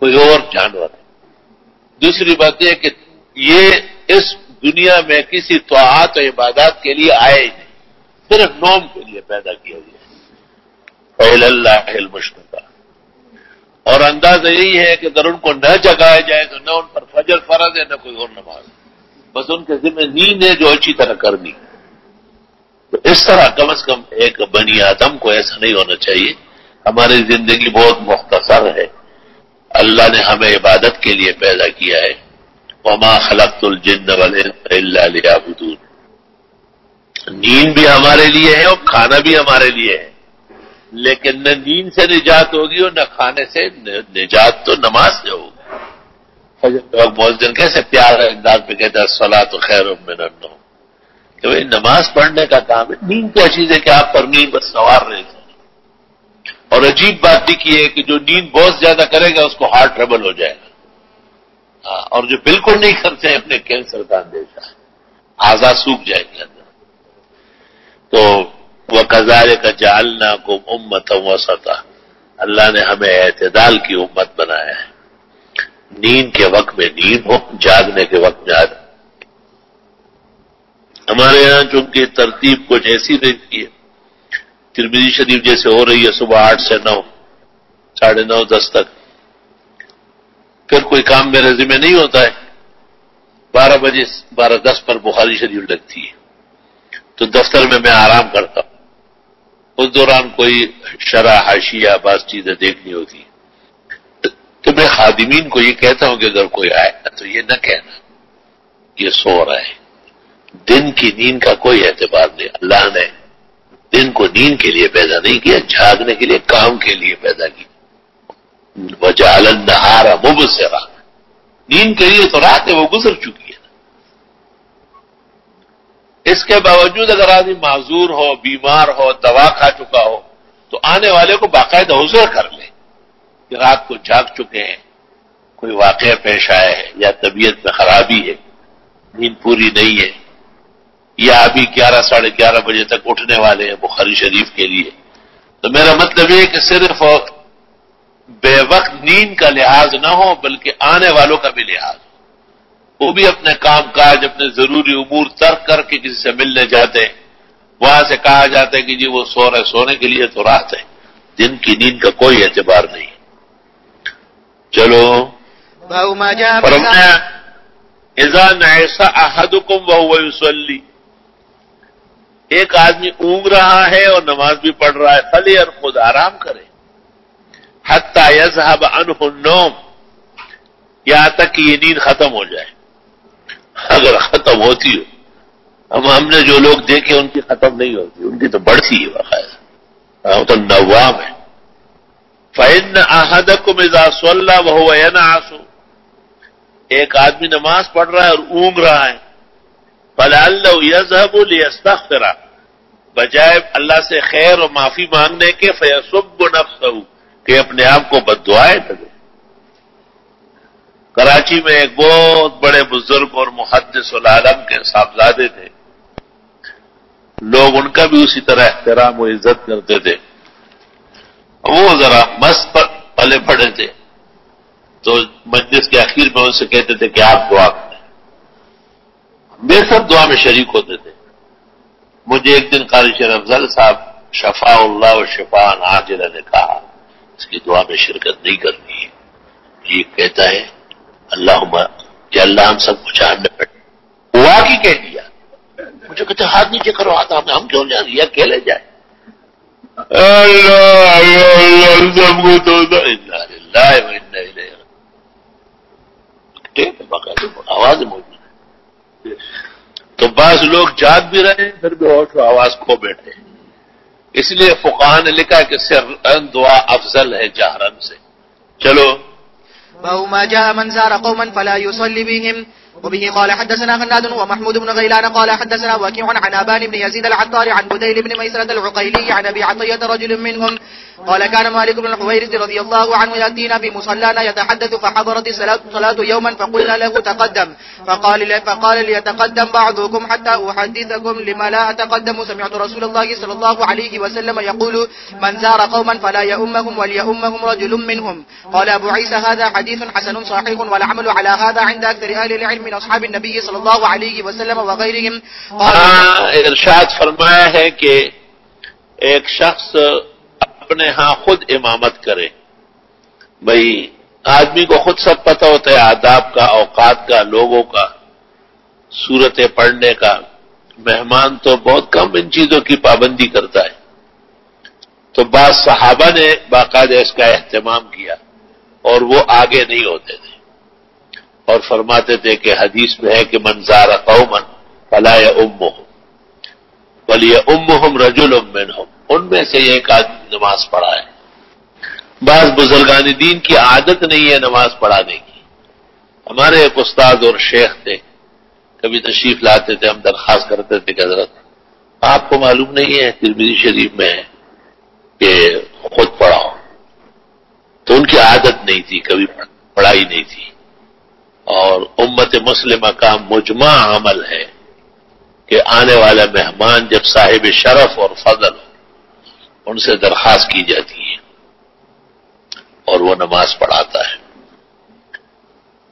کوئی اور جانور ہے۔ دوسری بات یہ کہ یہ اس دنیا میں کسی طاعات و عبادات کے لیے آئے ہی نہیں، صرف نوم کے لیے پیدا کیا گیا ہے۔ فإلى الله المشتقى، اور اندازہ یہی ہے کہ اگر ان کو نہ جگایا جائے تو نہ ان پر فجر فرض ہے نہ کوئی اور نماز، بس ان کے ذمہ نیند ہے جو اچھی طرح کرنی۔ تو اس طرح کم از کم ایک بنی آدم کو ایسا نہیں ہونا چاہیے۔ ہماری زندگی بہت مختصر ہے، اللہ نے ہمیں عبادت کے لیے پیدا کیا ہے، وما خلقت الجن والانس الا لیعبدون۔ نیند بھی ہمارے لیے ہے اور کھانا بھی ہمارے لیے ہے، لیکن نہ نیند سے نجات ہوگی اور نہ کھانے سے نجات تو نماز سے ہوگی۔ فجر کے وقت مؤذن کیسے پیارے انداز میں کہتا ہے الصلاۃ خیر من النوم، کہ بھائی نماز پڑھنے کا کام ہے۔ نیند کیا چیز ہے کہ آپ پر نیند بس سوار رہے تھے، اور عجیب بات دیکھی ہے کہ جو نیند بہت زیادہ کرے گا اس کو ہارٹ ٹربل ہو جائے گا، اور جو بالکل نہیں کرتے ہیں اپنے کینسر کا اندیشہ ہے، اعضاء سوکھ جائیں گے اندر۔ تو وَكَذَلِكَ جَعَلْنَاكُمْ أُمَّةً وَسَطًا، اللہ نے ہمیں اعتدال کی امت بنایا ہے، نیند کے وقت میں نیند ہو، جاگنے کے وقت جاگ۔ ہمارے یہاں چونکہ ترتیب کچھ ایسی رہتی ہے، ترمذی شریف جیسے ہو رہی ہے صبح 8 سے 9، 9:30 10 تک، پھر کوئی کام میرے ذمہ نہیں ہوتا ہے، 12 بجے 12:10 پر بخاری شریف لگتی ہے، تو دفتر میں آرام کرتا ہوں، اس دوران کوئی شرح حاشیہ بعض چیزیں دیکھنی ہوتی ہیں، تو میں خادمین کو یہ کہتا ہوں کہ اگر کوئی آئے تو یہ نہ کہنا یہ سو رہا ہے. دن کی نیند کا کوئی اعتبار نہیں. اللہ نے دن کو نیند کے لیے پیدا نہیں کیا، جھاگنے کے لیے، کام کے لیے پیدا کیا. وجعل النہار مبصرا، نیند کے لیے تو رات ہے وہ گزر چکی ہے. اس کے باوجود اگر آدمی معذور ہو، بیمار ہو، دوا کھا چکا ہو تو آنے والے کو باقاعدہ عذر کر لے کہ رات کو جاگ چکے ہیں، کوئی واقعہ پیش آیا ہے یا طبیعت میں خرابی ہے، نیند پوری نہیں ہے، یا ابھی 11 بجے تک اٹھنے والے ہیں بخاری شریف کے لیے. تو میرا مطلب یہ ہے کہ صرف بے وقت نیند کا لحاظ نہ ہو بلکہ آنے والوں کا بھی لحاظ ہو. وہ بھی اپنے کام کاج، اپنے ضروری امور ترک کر کے کسی سے ملنے جاتے ہیں، وہاں سے کہا جاتا ہے کہ جی وہ سو رہے، سونے کے لیے تو رات ہے، دن کی نیند کا کوئی اعتبار نہیں. چلو فرمایا اذا نعس احدکم وهو يصلي، ایک آدمی اونگ رہا ہے اور نماز بھی پڑھ رہا ہے، فلیرقد، آرام کرے، حتی یذهب عنه النوم، یہاں تک کہ یہ نیند ختم ہو جائے. اگر ختم ہوتی ہو، ہم نے جو لوگ دیکھے ان کی ختم نہیں ہوتی، ان کی تو بڑھتی ہے باقاعدہ، وہ تو نوام ہے. فإن أحدكم إذا صلى وهو ينعس، ایک آدمی نماز پڑھ رہا ہے اور اونگ رہا ہے، فلعله يذهب ليستغفر، بجائے اللہ سے خیر اور معافی مانگنے کے، فيسب نفسه، کہ اپنے آپ کو بد دعائیں دے. کراچی میں ایک بہت بڑے بزرگ اور محدث العالم کے صاحبزادے تھے، لوگ ان کا بھی اسی طرح احترام و عزت کرتے تھے. وہ ذرا مست پلے پڑے تھے تو مجلس کے اخیر میں ان سے کہتے تھے کہ آپ دعا کریں. بے سب دعا میں شریک ہوتے تھے. مجھے ایک دن قاری شیر افضل صاحب شفاء اللہ و شفاء عاجلہ نے کہا اس کی دعا میں شرکت نہیں کرنی ہے. یہ کہتا ہے اللہم، کہ اللہ ہم سب کو جاننے پڑے. ہوا کی کہہ دیا. مجھے کہتے ہاتھ نیچے کرو، ہاتھ ہم کیوں جان رہے اکیلے جائے. اللہ سب کو تو آواز موجود ہے. تو بعض لوگ جاگ بھی رہے ہیں پھر بھی ہوش و آواز کھو بیٹھے ہیں. اس لیے فقہاء نے لکھا ہے کہ سرًا دعا افضل ہے جہرًا سے. چلو باب ما جاء من زار قوما فلا يصلي بهم. وبه قال حدثنا خناد ومحمود بن غيلان قال حدثنا وكيع عن أبان بن يزيد العطار عن بديل بن ميسرة العقيلي عن أبي عطية رجل منهم قال كان مالك بن الحويرث رضي الله عنه يأتينا بمصلانا يتحدث، فحضرت الصلاة يوما فقلنا له تقدم، فقال ليتقدم بعضكم حتى أحدثكم لما لا أتقدم. سمعت رسول الله صلى الله عليه وسلم يقول من زار قوما فلا يؤمهم وليؤمهم رجل منهم. قال أبو عيسى هذا حديث حسن صحيح، والعمل على هذا عند أكثر أهل العلم من أصحاب النبي صلى الله عليه وسلم وغيرهم. ارشاد فرمایا ہے کہ ایک شخص اپنے ہاں خود امامت کرے. بھئی آدمی کو خود سب پتہ ہوتا ہے، آداب کا، اوقات کا، لوگوں کا، سورتیں پڑھنے کا. مہمان تو بہت کم ان چیزوں کی پابندی کرتا ہے. تو بعض صحابہ نے باقاعدہ اس کا اہتمام کیا اور وہ آگے نہیں ہوتے تھے اور فرماتے تھے کہ حدیث میں ہے کہ من زار قوما فلا یؤمہم ولیؤمہم رجل منہم، ان میں سے ایک آدمی نماز پڑھا ہے. بعض بزرگان دین کی عادت نہیں ہے نماز پڑھانے کی. ہمارے ایک استاد اور شیخ تھے، کبھی تشریف لاتے تھے، ہم درخواست کرتے تھے کہ حضرت آپ کو معلوم نہیں ہے ترمذی شریف میں ہے کہ خود پڑھاؤ. تو ان کی عادت نہیں تھی، کبھی پڑھائی نہیں تھی. اور امت مسلمہ کا مجمع عمل ہے کہ آنے والا مہمان جب صاحب شرف اور فضل ہو ان سے درخواست کی جاتی ہے اور وہ نماز پڑھاتا ہے.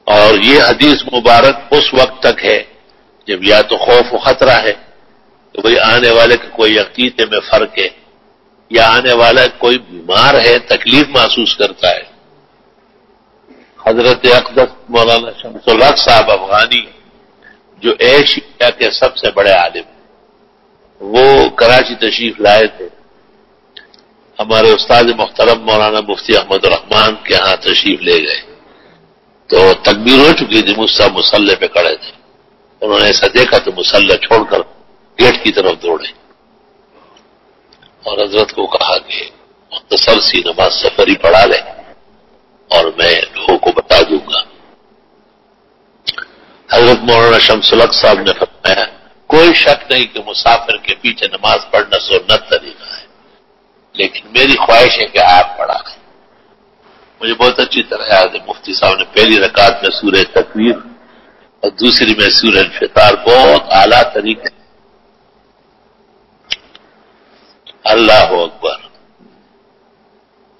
اور یہ حدیث مبارک اس وقت تک ہے جب یا تو خوف و خطرہ ہے کہ بھئی آنے والے کا کوئی عقیدے میں فرق ہے، یا آنے والا کوئی بیمار ہے، تکلیف محسوس کرتا ہے. حضرت اقدس مولانا شمس الحق صاحب افغانی جو ایشیا کے سب سے بڑے عالم، وہ کراچی تشریف لائے تھے ہمارے استاد محترم مولانا مفتی احمد الرحمان کے ہاں تشریف لے گئے تو تکبیر ہو چکی تھی، مجھ صاحب مسلح پہ کھڑے تھے، انہوں نے ایسا دیکھا تو مسلح چھوڑ کر گیٹ کی طرف دوڑے اور حضرت کو کہا کہ مختصر سی نماز سفری پڑھا لے اور میں لوگوں کو بتا دوں گا۔ حضرت مولانا شمس الحق صاحب نے فرمایا کوئی شک نہیں کہ مسافر کے پیچھے نماز پڑھنا سنت طریقہ ہے، لیکن میری خواہش ہے کہ آپ پڑھا لیں۔ مجھے بہت اچھی طرح یاد ہے مفتی صاحب نے پہلی رکعت میں سورہ تکویر اور دوسری میں سورہ انفطار بہت اعلیٰ طریقے۔ اللہ اکبر۔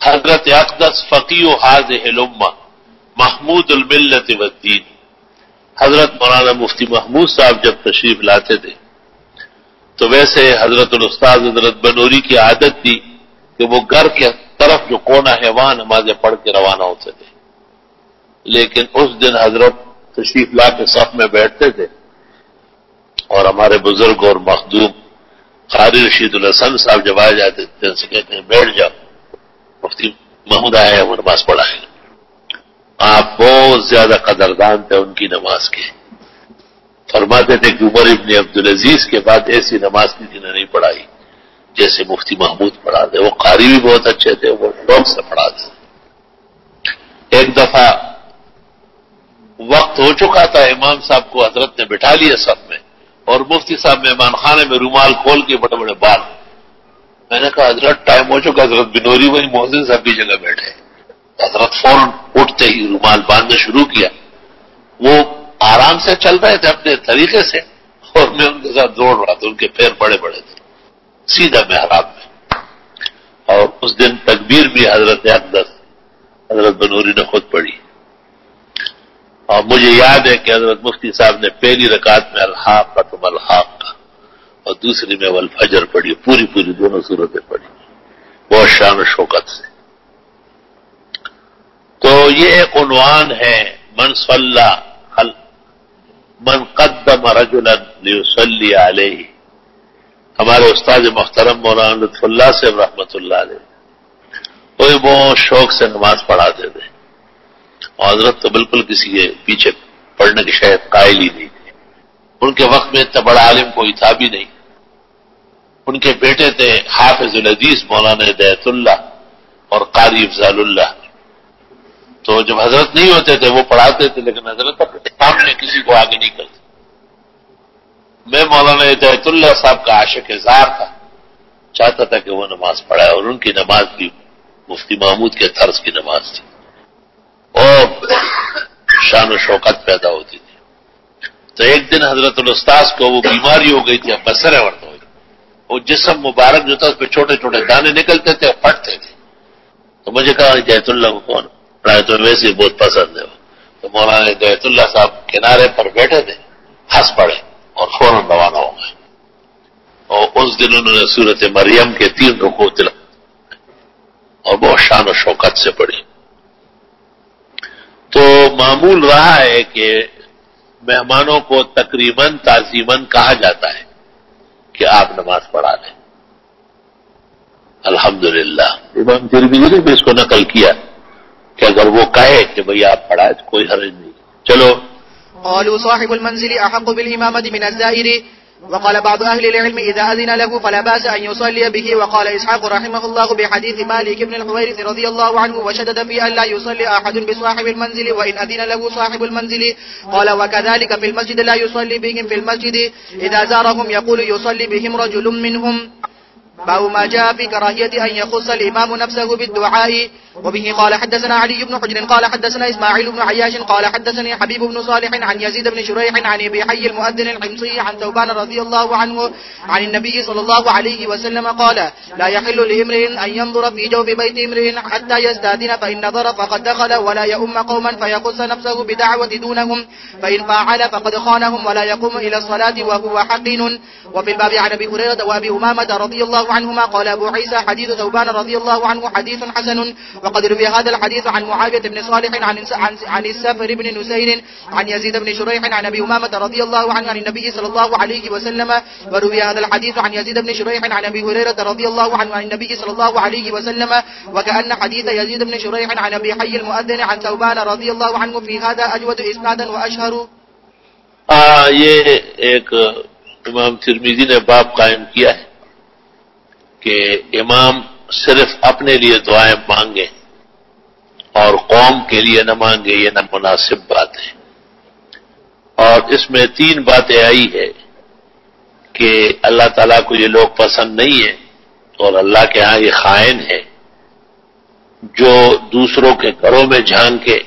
حضرت اقدس فقیہ هذه الامہ محمود الملت والدین حضرت مولانا مفتی محمود صاحب جب تشریف لاتے تھے تو ویسے حضرت الاستاذ حضرت بنوری کی عادت تھی کہ وہ گھر کے طرف جو کونا ہے وہاں نمازیں پڑھ کے روانہ ہوتے تھے، لیکن اس دن حضرت تشریف لا کے صف میں بیٹھتے تھے اور ہمارے بزرگ اور مخدوم قاری رشید الحسن صاحب جب آ جاتے تھے ان سے کہتے ہیں بیٹھ جاؤ، مفتی محمود آئے ہیں وہ نماز پڑھائیں گے۔ آپ بہت زیادہ قدردان تھے ان کی نماز کے، فرماتے تھے کہ عمر ابن عبدالعزیز کے بعد ایسی نماز کسی نے نہیں پڑھائی جیسے مفتی محمود پڑھاتے، وہ قاری بھی بہت اچھے تھے، وہ شوق سے پڑھاتے۔ ایک دفعہ وقت ہو چکا تھا، امام صاحب کو حضرت نے بٹھا لیا صف میں اور مفتی صاحب مہمان خانے میں رومال کھول کے بڑے بڑے بال۔ میں نے کہا حضرت ٹائم ہو چکا، حضرت بنوری وہی محسن صاحب کی جگہ بیٹھے۔ حضرت فوراً اٹھتے ہی رومال باندھنا شروع کیا، وہ آرام سے چل رہے تھے اپنے طریقے سے اور میں ان کے ساتھ دوڑ رہا تھا، ان کے پیر بڑے بڑے تھے، سیدھا محراب میں۔ اور اس دن تکبیر بھی حضرت اقدس حضرت بنوری نے خود پڑھی، اور مجھے یاد ہے کہ حضرت مفتی صاحب نے پہلی رکعت میں الحاقۃ مالحاقۃ اور دوسری میں والفجر پڑھی، پوری دونوں صورتیں پڑھی بہت شان و شوکت سے۔ تو یہ ایک عنوان ہے من قدم رجلا لیصلی علیہ۔ ہمارے استاد محترم مولانا لطف اللہ سے رحمۃ اللہ علیہ کوئی بہت شوق سے نماز پڑھاتے تھے، اور حضرت تو بالکل کسی کے پیچھے پڑھنے کی شاید قائل ہی نہیں تھے۔ ان کے وقت میں اتنا بڑا عالم کوئی تھا بھی نہیں۔ ان کے بیٹے تھے حافظ الحدیث مولانا ہدایت اللہ اور قاری افضال اللہ، تو جب حضرت نہیں ہوتے تھے وہ پڑھاتے تھے، لیکن حضرت اپنے سامنے کسی کو آگے نہیں کرتے۔ میں مولانا ہدایت اللہ صاحب کا عاشق زار تھا، چاہتا تھا کہ وہ نماز پڑھائے، اور ان کی نماز بھی مفتی محمود کے طرز کی نماز تھی اور شان و شوکت پیدا ہوتی تھی۔ تو ایک دن حضرت الاستاذ کو وہ بیماری ہو گئی تھی، اب بسر ورد ہو گئی، وہ جسم مبارک جو تھا اس پہ چھوٹے چھوٹے دانے نکلتے تھے اور پھٹتے تھے۔ تو مجھے کہا ہدایت اللہ کو کون پڑھائے، تو ویسے ہی بہت پسند ہے وہ۔ تو مولانا ہدایت اللہ صاحب کنارے پر بیٹھے تھے، ہنس پڑے اور فوراً روانہ ہو گئے، اور اس دن انہوں نے سورت مریم کے 3 رکوع تلاوت اور بہت شان و شوکت سے پڑھی۔ تو معمول رہا ہے کہ مہمانوں کو تقریباً تعظیماً کہا جاتا ہے کہ آپ نماز پڑھا لیں۔ الحمدللہ امام ترمذی نے بھی اس کو نقل کیا کہ اگر وہ کہے کہ بھئی آپ پڑھائے تو کوئی حرج نہیں۔ چلو قالوا صاحب المنزل أحق بالإمامة من الزائر، وقال بعض أهل العلم إذا أذن له فلا بأس أن يصلي به. وقال إسحاق رحمه الله بحديث مالك بن الحويرث رضي الله عنه وشدد في أن لا يصلي أحد بصاحب المنزل وإن أذن له صاحب المنزل. قال وكذلك في المسجد لا يصلي بهم في المسجد إذا زارهم يقول يصلي بهم رجل منهم. باب ما جاء في كراهية أن يخص الإمام نفسه بالدعاء. وبه قال حدثنا علي بن حجر قال حدثنا إسماعيل بن عياش قال حدثني حبيب بن صالح عن يزيد بن شريح عن أبي حي المؤذن الحمصي عن ثوبان رضي الله عنه عن النبي صلى الله عليه وسلم قال لا يحل لامرئ أن ينظر في جوف بيت امرئ حتى يستأذن فإن نظر فقد دخل ولا يؤم قوما فيخص نفسه بدعوة دونهم فإن فعل فقد خانهم ولا يقوم إلى الصلاة وهو حقين. وفي الباب عن أبي هريرة وأبي أمامة رضي الله عنهما قال أبو عيسى حديث ثوبان رضي الله عنه حديث حسن وقد روي هذا الحديث عن معاوية بن صالح عن السافر بن نسير عن يزيد بن شريح عن أبي أمامة رضي الله عنه عن النبي صلى الله عليه وسلم. وروي هذا الحديث عن يزيد بن شريح عن أبي هريرة رضي الله عنه عن النبي صلى الله عليه وسلم. وكأن حديث يزيد بن شريح عن أبي حي المؤذن عن ثوبان رضي الله عنه في هذا أجود إسنادا وأشهر. یہ ایک امام ترمذی نے باب قائم کیا ہے کہ امام صرف اپنے لیے دعائیں مانگیں اور قوم کے لیے نہ مانگے، یہ نہ مناسب بات ہے. اور اس میں 3 باتیں آئی ہے کہ اللہ تعالیٰ کو یہ لوگ پسند نہیں ہیں اور اللہ کے ہاں یہ خائن ہے جو دوسروں کے گھروں میں جھانکے.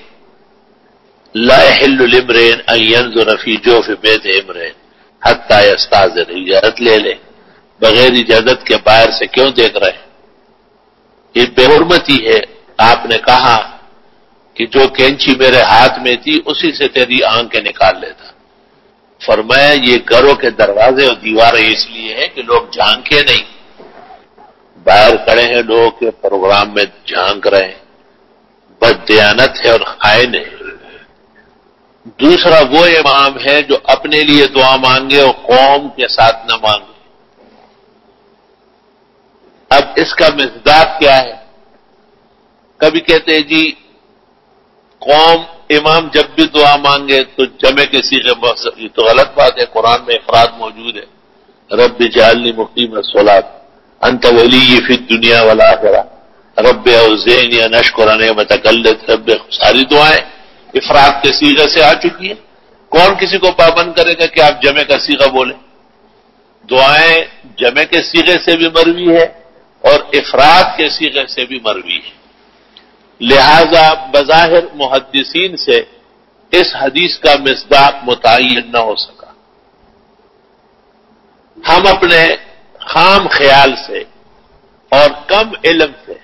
لا يحل لامرئ ان ينظر في جوف بيت امرئ حتى يستأذن. اجازت لے لے، بغیر اجازت کے باہر سے کیوں دیکھ رہے ہیں؟ یہ بے حرمتی ہے. آپ نے کہا کہ جو کینچی میرے ہاتھ میں تھی اسی سے تیری آنکھیں نکال لیتا. فرمایا یہ گھروں کے دروازے اور دیواریں اس لیے ہیں کہ لوگ جھانکے نہیں. باہر کھڑے ہیں لوگ کے پروگرام میں جھانک رہے ہیں، بددیانت ہے اور خائن ہے. دوسرا وہ امام ہے جو اپنے لیے دعا مانگے اور قوم کے ساتھ نہ مانگے. اب اس کا مزداق کیا ہے؟ کبھی کہتے ہیں جی قوم امام جب بھی دعا مانگے تو جمع کے صیغے، یہ تو غلط بات ہے. قرآن میں افراد موجود ہے. رب اجعلنی مقیم الصلاۃ انت ولی فی الدنیا والآخرہ رب اوزعنی ان اشکر نعمتک التی رب. ساری دعائیں افراد کے صیغے سے آ چکی ہیں. کون کسی کو پابند کرے گا کہ آپ جمع کا صیغہ بولیں؟ دعائیں جمع کے صیغے سے بھی مروی ہے اور افراد کے صیغے سے بھی مروی ہے. لہذا بظاہر محدثین سے اس حدیث کا مصداق متعین نہ ہو سکا. ہم اپنے خام خیال سے اور کم علم سے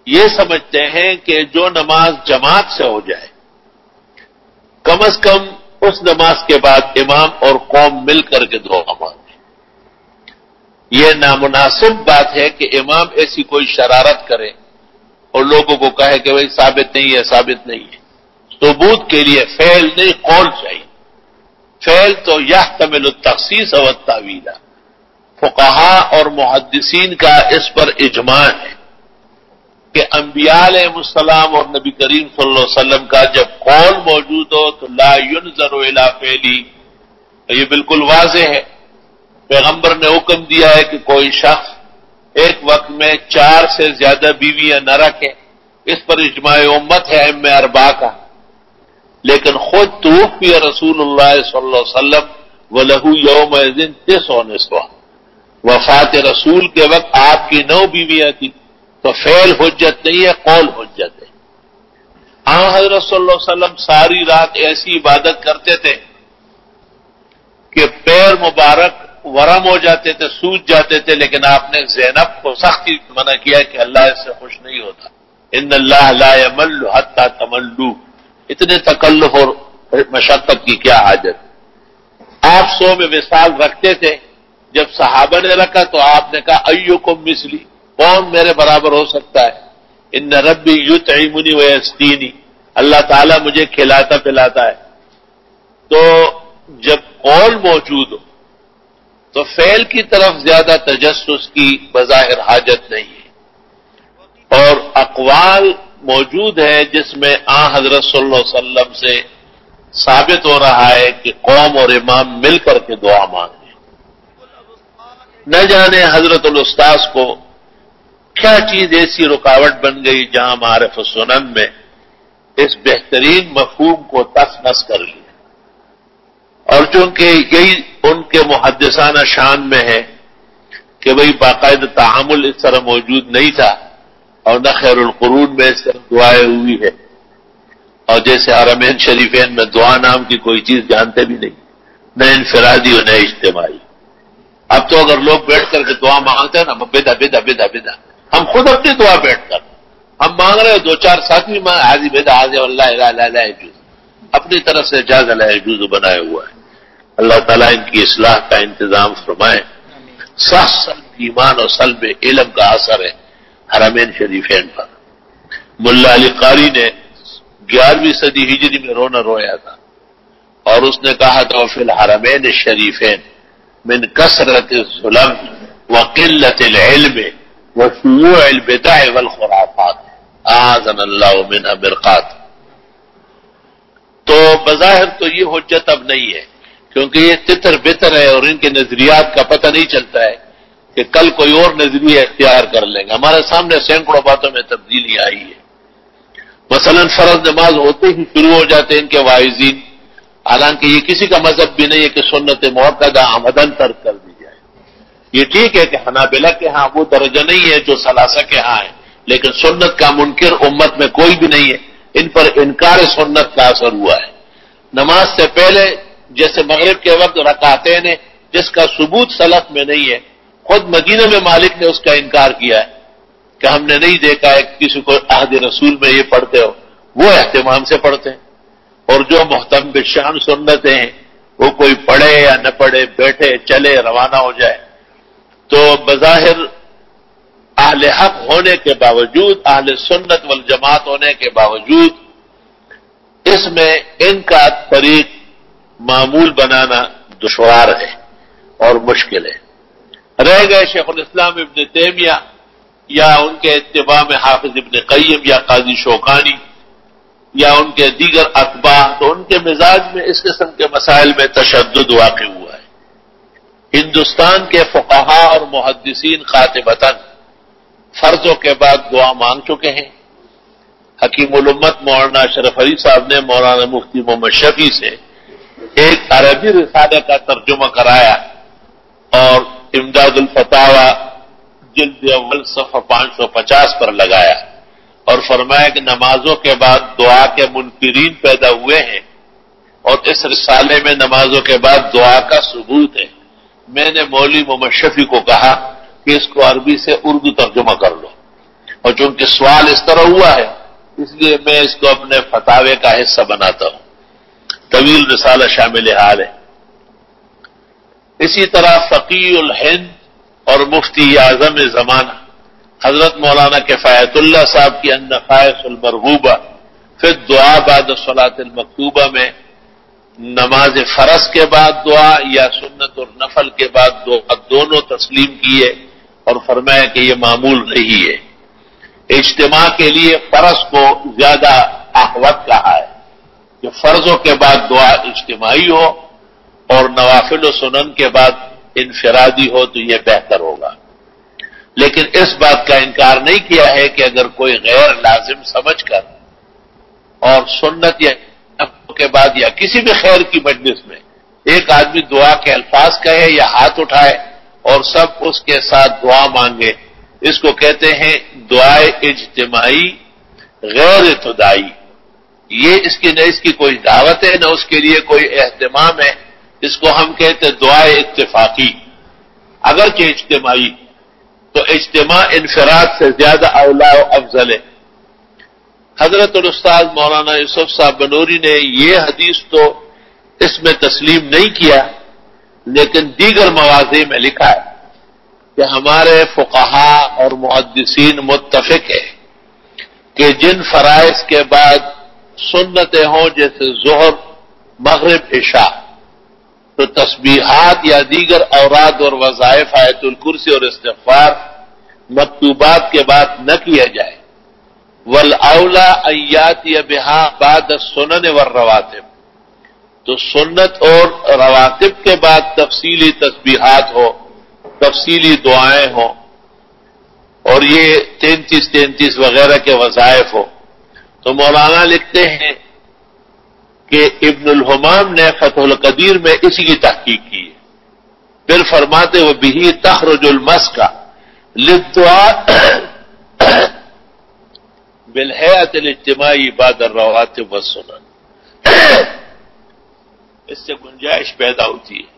یہ سمجھتے ہیں کہ جو نماز جماعت سے ہو جائے کم از کم اس نماز کے بعد امام اور قوم مل کر کے دعا مانگے. یہ نامناسب بات ہے کہ امام ایسی کوئی شرارت کرے اور لوگوں کو کہے کہ بھائی ثابت نہیں ہے، ثابت نہیں ہے. ثبوت کے لیے فعل نہیں قول چاہیے. فعل تو یحتمل التخصیص والتأویل. فقہاء اور محدثین کا اس پر اجماع ہے کہ انبیاء علیہ السلام اور نبی کریم صلی اللہ علیہ وسلم کا جب قول موجود ہو تو لا ينظر الى فعلی. یہ بالکل واضح ہے. پیغمبر نے حکم دیا ہے کہ کوئی شخص ایک وقت میں 4 سے زیادہ بیویاں نہ رکھے. اس پر اجماع امت ہے ائمہ 4 کا. لیکن خود توفی رسول اللہ صلی اللہ علیہ وسلم وله یومئذ 9 نسوہ. وفات رسول کے وقت آپ کی 9 بیویاں تھیں. تو فعل حجت نہیں ہے، قول حجت ہے. حضرت صلی اللہ علیہ وسلم ساری رات ایسی عبادت کرتے تھے کہ پیر مبارک ورم ہو جاتے تھے، سوج جاتے تھے. لیکن آپ نے زینب کو سختی منع کیا کہ اللہ اس سے خوش نہیں ہوتا. ان اللہ لا یمل حتی تملوا. اتنے تکلف اور مشقت کی کیا حاجت. آپ 100 میں وصال رکھتے تھے. جب صحابہ نے رکھا تو آپ نے کہا ایکم مثلی، کون میرے برابر ہو سکتا ہے؟ ان ربی یطعمنی ویسقینی. اللہ تعالیٰ مجھے کھلاتا پلاتا ہے. تو جب قول موجود ہو تو فعل کی طرف زیادہ تجسس کی بظاہر حاجت نہیں ہے. اور اقوال موجود ہے جس میں حضرت صلی اللہ علیہ وسلم سے ثابت ہو رہا ہے کہ قوم اور امام مل کر کے دعا مانگیں. نہ جانے حضرت الاستاذ کو کیا چیز ایسی رکاوٹ بن گئی جہاں معارف السنن میں اس بہترین مفہوم کو تس نس کر لیا. اور چونکہ یہی ان کے محدثانہ شان میں ہے کہ بھئی باقاعدہ تعامل اس طرح موجود نہیں تھا اور نہ خیر القرون میں اس طرح دعائیں ہوئی ہے. اور جیسے حرمین شریفین میں دعا نام کی کوئی چیز جانتے بھی نہیں، نہ انفرادی اور نہ اجتماعی. اب تو اگر لوگ بیٹھ کر کے دعا مانگتے ہیں نا بیدا بیدا بیدا بیدا. ہم خود اپنی دعا بیٹھ کر ہم مانگ رہے ہیں، 2-4 ساتھی حاضی بیدا حاضی اللہ لا يجوز. اپنی طرف سے جاز لا يجوز بنایا ہوا ہے. اللہ تعالیٰ ان کی اصلاح کا انتظام فرمائے. سلب ایمان اور سلب علم کا اثر ہے حرمین شریفین پر. ملا علی قاری نے 11ویں صدی ہجری میں رونا رویا تھا، اور اس نے کہا تھا فی الحرمین الشریفین من کثرت الظلم وقلت العلم وشیوع البدع والخرافات اعاذنا اللہ منها مرقات۔ تو بظاہر تو یہ حجت اب نہیں ہے، کیونکہ یہ تتر بتر ہے اور ان کے نظریات کا پتہ نہیں چلتا ہے کہ کل کوئی اور نظریہ اختیار کر لیں گے۔ ہمارے سامنے سینکڑوں باتوں میں تبدیلی آئی ہے۔ مثلا فرض نماز ہوتے ہی شروع ہو جاتے ہیں ان کے واعظین، حالانکہ یہ کسی کا مذہب بھی نہیں ہے کہ سنت موقدہ عمدن ترک کر دی جائے۔ یہ ٹھیک ہے کہ حنابلہ کے ہاں وہ درجہ نہیں ہے جو ثلاثہ کے ہاں ہے، لیکن سنت کا منکر امت میں کوئی بھی نہیں ہے، ان پر انکار سنت کا اثر ہوا ہے۔ نماز سے پہلے جیسے مغرب کے وقت رکعتین ہیں جس کا ثبوت سلف میں نہیں ہے، خود مدینہ میں مالک نے اس کا انکار کیا ہے کہ ہم نے نہیں دیکھا ہے کسی کو عہد رسول میں یہ پڑھتے ہو، وہ اہتمام سے پڑھتے ہیں، اور جو محتم بالشان سنتیں ہیں وہ کوئی پڑھے یا نہ پڑھے، بیٹھے چلے روانہ ہو جائے۔ تو بظاہر اہل حق ہونے کے باوجود، اہل سنت والجماعت ہونے کے باوجود، اس میں ان کا طریق معمول بنانا دشوار ہے اور مشکل ہے۔ رہ گئے شیخ الاسلام ابن تیمیہ یا ان کے اتباع میں حافظ ابن قیم یا قاضی شوکانی یا ان کے دیگر اتباع، تو ان کے مزاج میں اس قسم کے مسائل میں تشدد واقع ہوا ہے۔ ہندوستان کے فقہاء اور محدثین قاطبتاً فرضوں کے بعد دعا مانگ چکے ہیں۔ حکیم الامت مولانا اشرف علی صاحب نے مولانا مفتی محمد شفیع سے ایک عربی رسالے کا ترجمہ کرایا اور امداد الفتاوی جلد اول صفحہ 550 پر لگایا اور فرمایا کہ نمازوں کے بعد دعا کے منکرین پیدا ہوئے ہیں، اور اس رسالے میں نمازوں کے بعد دعا کا ثبوت ہے۔ میں نے مولوی محمد شفیع کو کہا کہ اس کو عربی سے اردو ترجمہ کر لو، اور چونکہ سوال اس طرح ہوا ہے اس لیے میں اس کو اپنے فتاوے کا حصہ بناتا ہوں۔ طویل رسالہ شامل حال ہے۔ اسی طرح فقیہ الہند اور مفتی اعظم زمانہ حضرت مولانا کفایت اللہ صاحب کی النفائس المرغوبہ فی الدعاء بعد الصلاۃ المکتوبہ میں نماز فرض کے بعد دعا یا سنت اور نفل کے بعد دعا دونوں تسلیم کیے اور فرمایا کہ یہ معمول نہیں ہے۔ اجتماع کے لیے فرض کو زیادہ احوط کہا ہے کہ فرضوں کے بعد دعا اجتماعی ہو اور نوافل و سنن کے بعد انفرادی ہو تو یہ بہتر ہوگا، لیکن اس بات کا انکار نہیں کیا ہے کہ اگر کوئی غیر لازم سمجھ کر اور سنت یا کے بعد یا کسی بھی خیر کی مجلس میں ایک آدمی دعا کے الفاظ کہے یا ہاتھ اٹھائے اور سب اس کے ساتھ دعا مانگے، اس کو کہتے ہیں دعائے اجتماعی غیر ابتدائی۔ یہ نہ اس کی کوئی دعوت ہے نہ اس کے لیے کوئی اہتمام ہے، اس کو ہم کہتے ہیں دعائے اتفاقی، اگرچہ اجتماعی، تو اجتماع انفراد سے زیادہ اولا و افضل ہے۔ حضرت الاستاذ مولانا یوسف صاحب بنوری نے یہ حدیث تو اس میں تسلیم نہیں کیا، لیکن دیگر مواضع میں لکھا ہے کہ ہمارے فقہاء اور محدثین متفق ہے کہ جن فرائض کے بعد سنتیں ہوں جیسے ظہر، مغرب، عشاء، تو تسبیحات یا دیگر اوراد اور وظائف آیت الکرسی اور استغفار مکتوبات کے بعد نہ کیا جائے۔ والاولا ان یاتی بہا بعد السنن والرواتب، تو سنت اور رواتب کے بعد تفصیلی تسبیحات ہو، تفصیلی دعائیں ہوں، اور یہ 33 وغیرہ کے وظائف ہو۔ تو مولانا لکھتے ہیں کہ ابن الحمام نے فتح القدیر میں اسی کی تحقیق کی ہے، پھر فرماتے وہ بہی تخرج المسکہ للدعاء بالہیئۃ الاجتماعی بعد الرواتب والسنن، اس سے گنجائش پیدا ہوتی ہے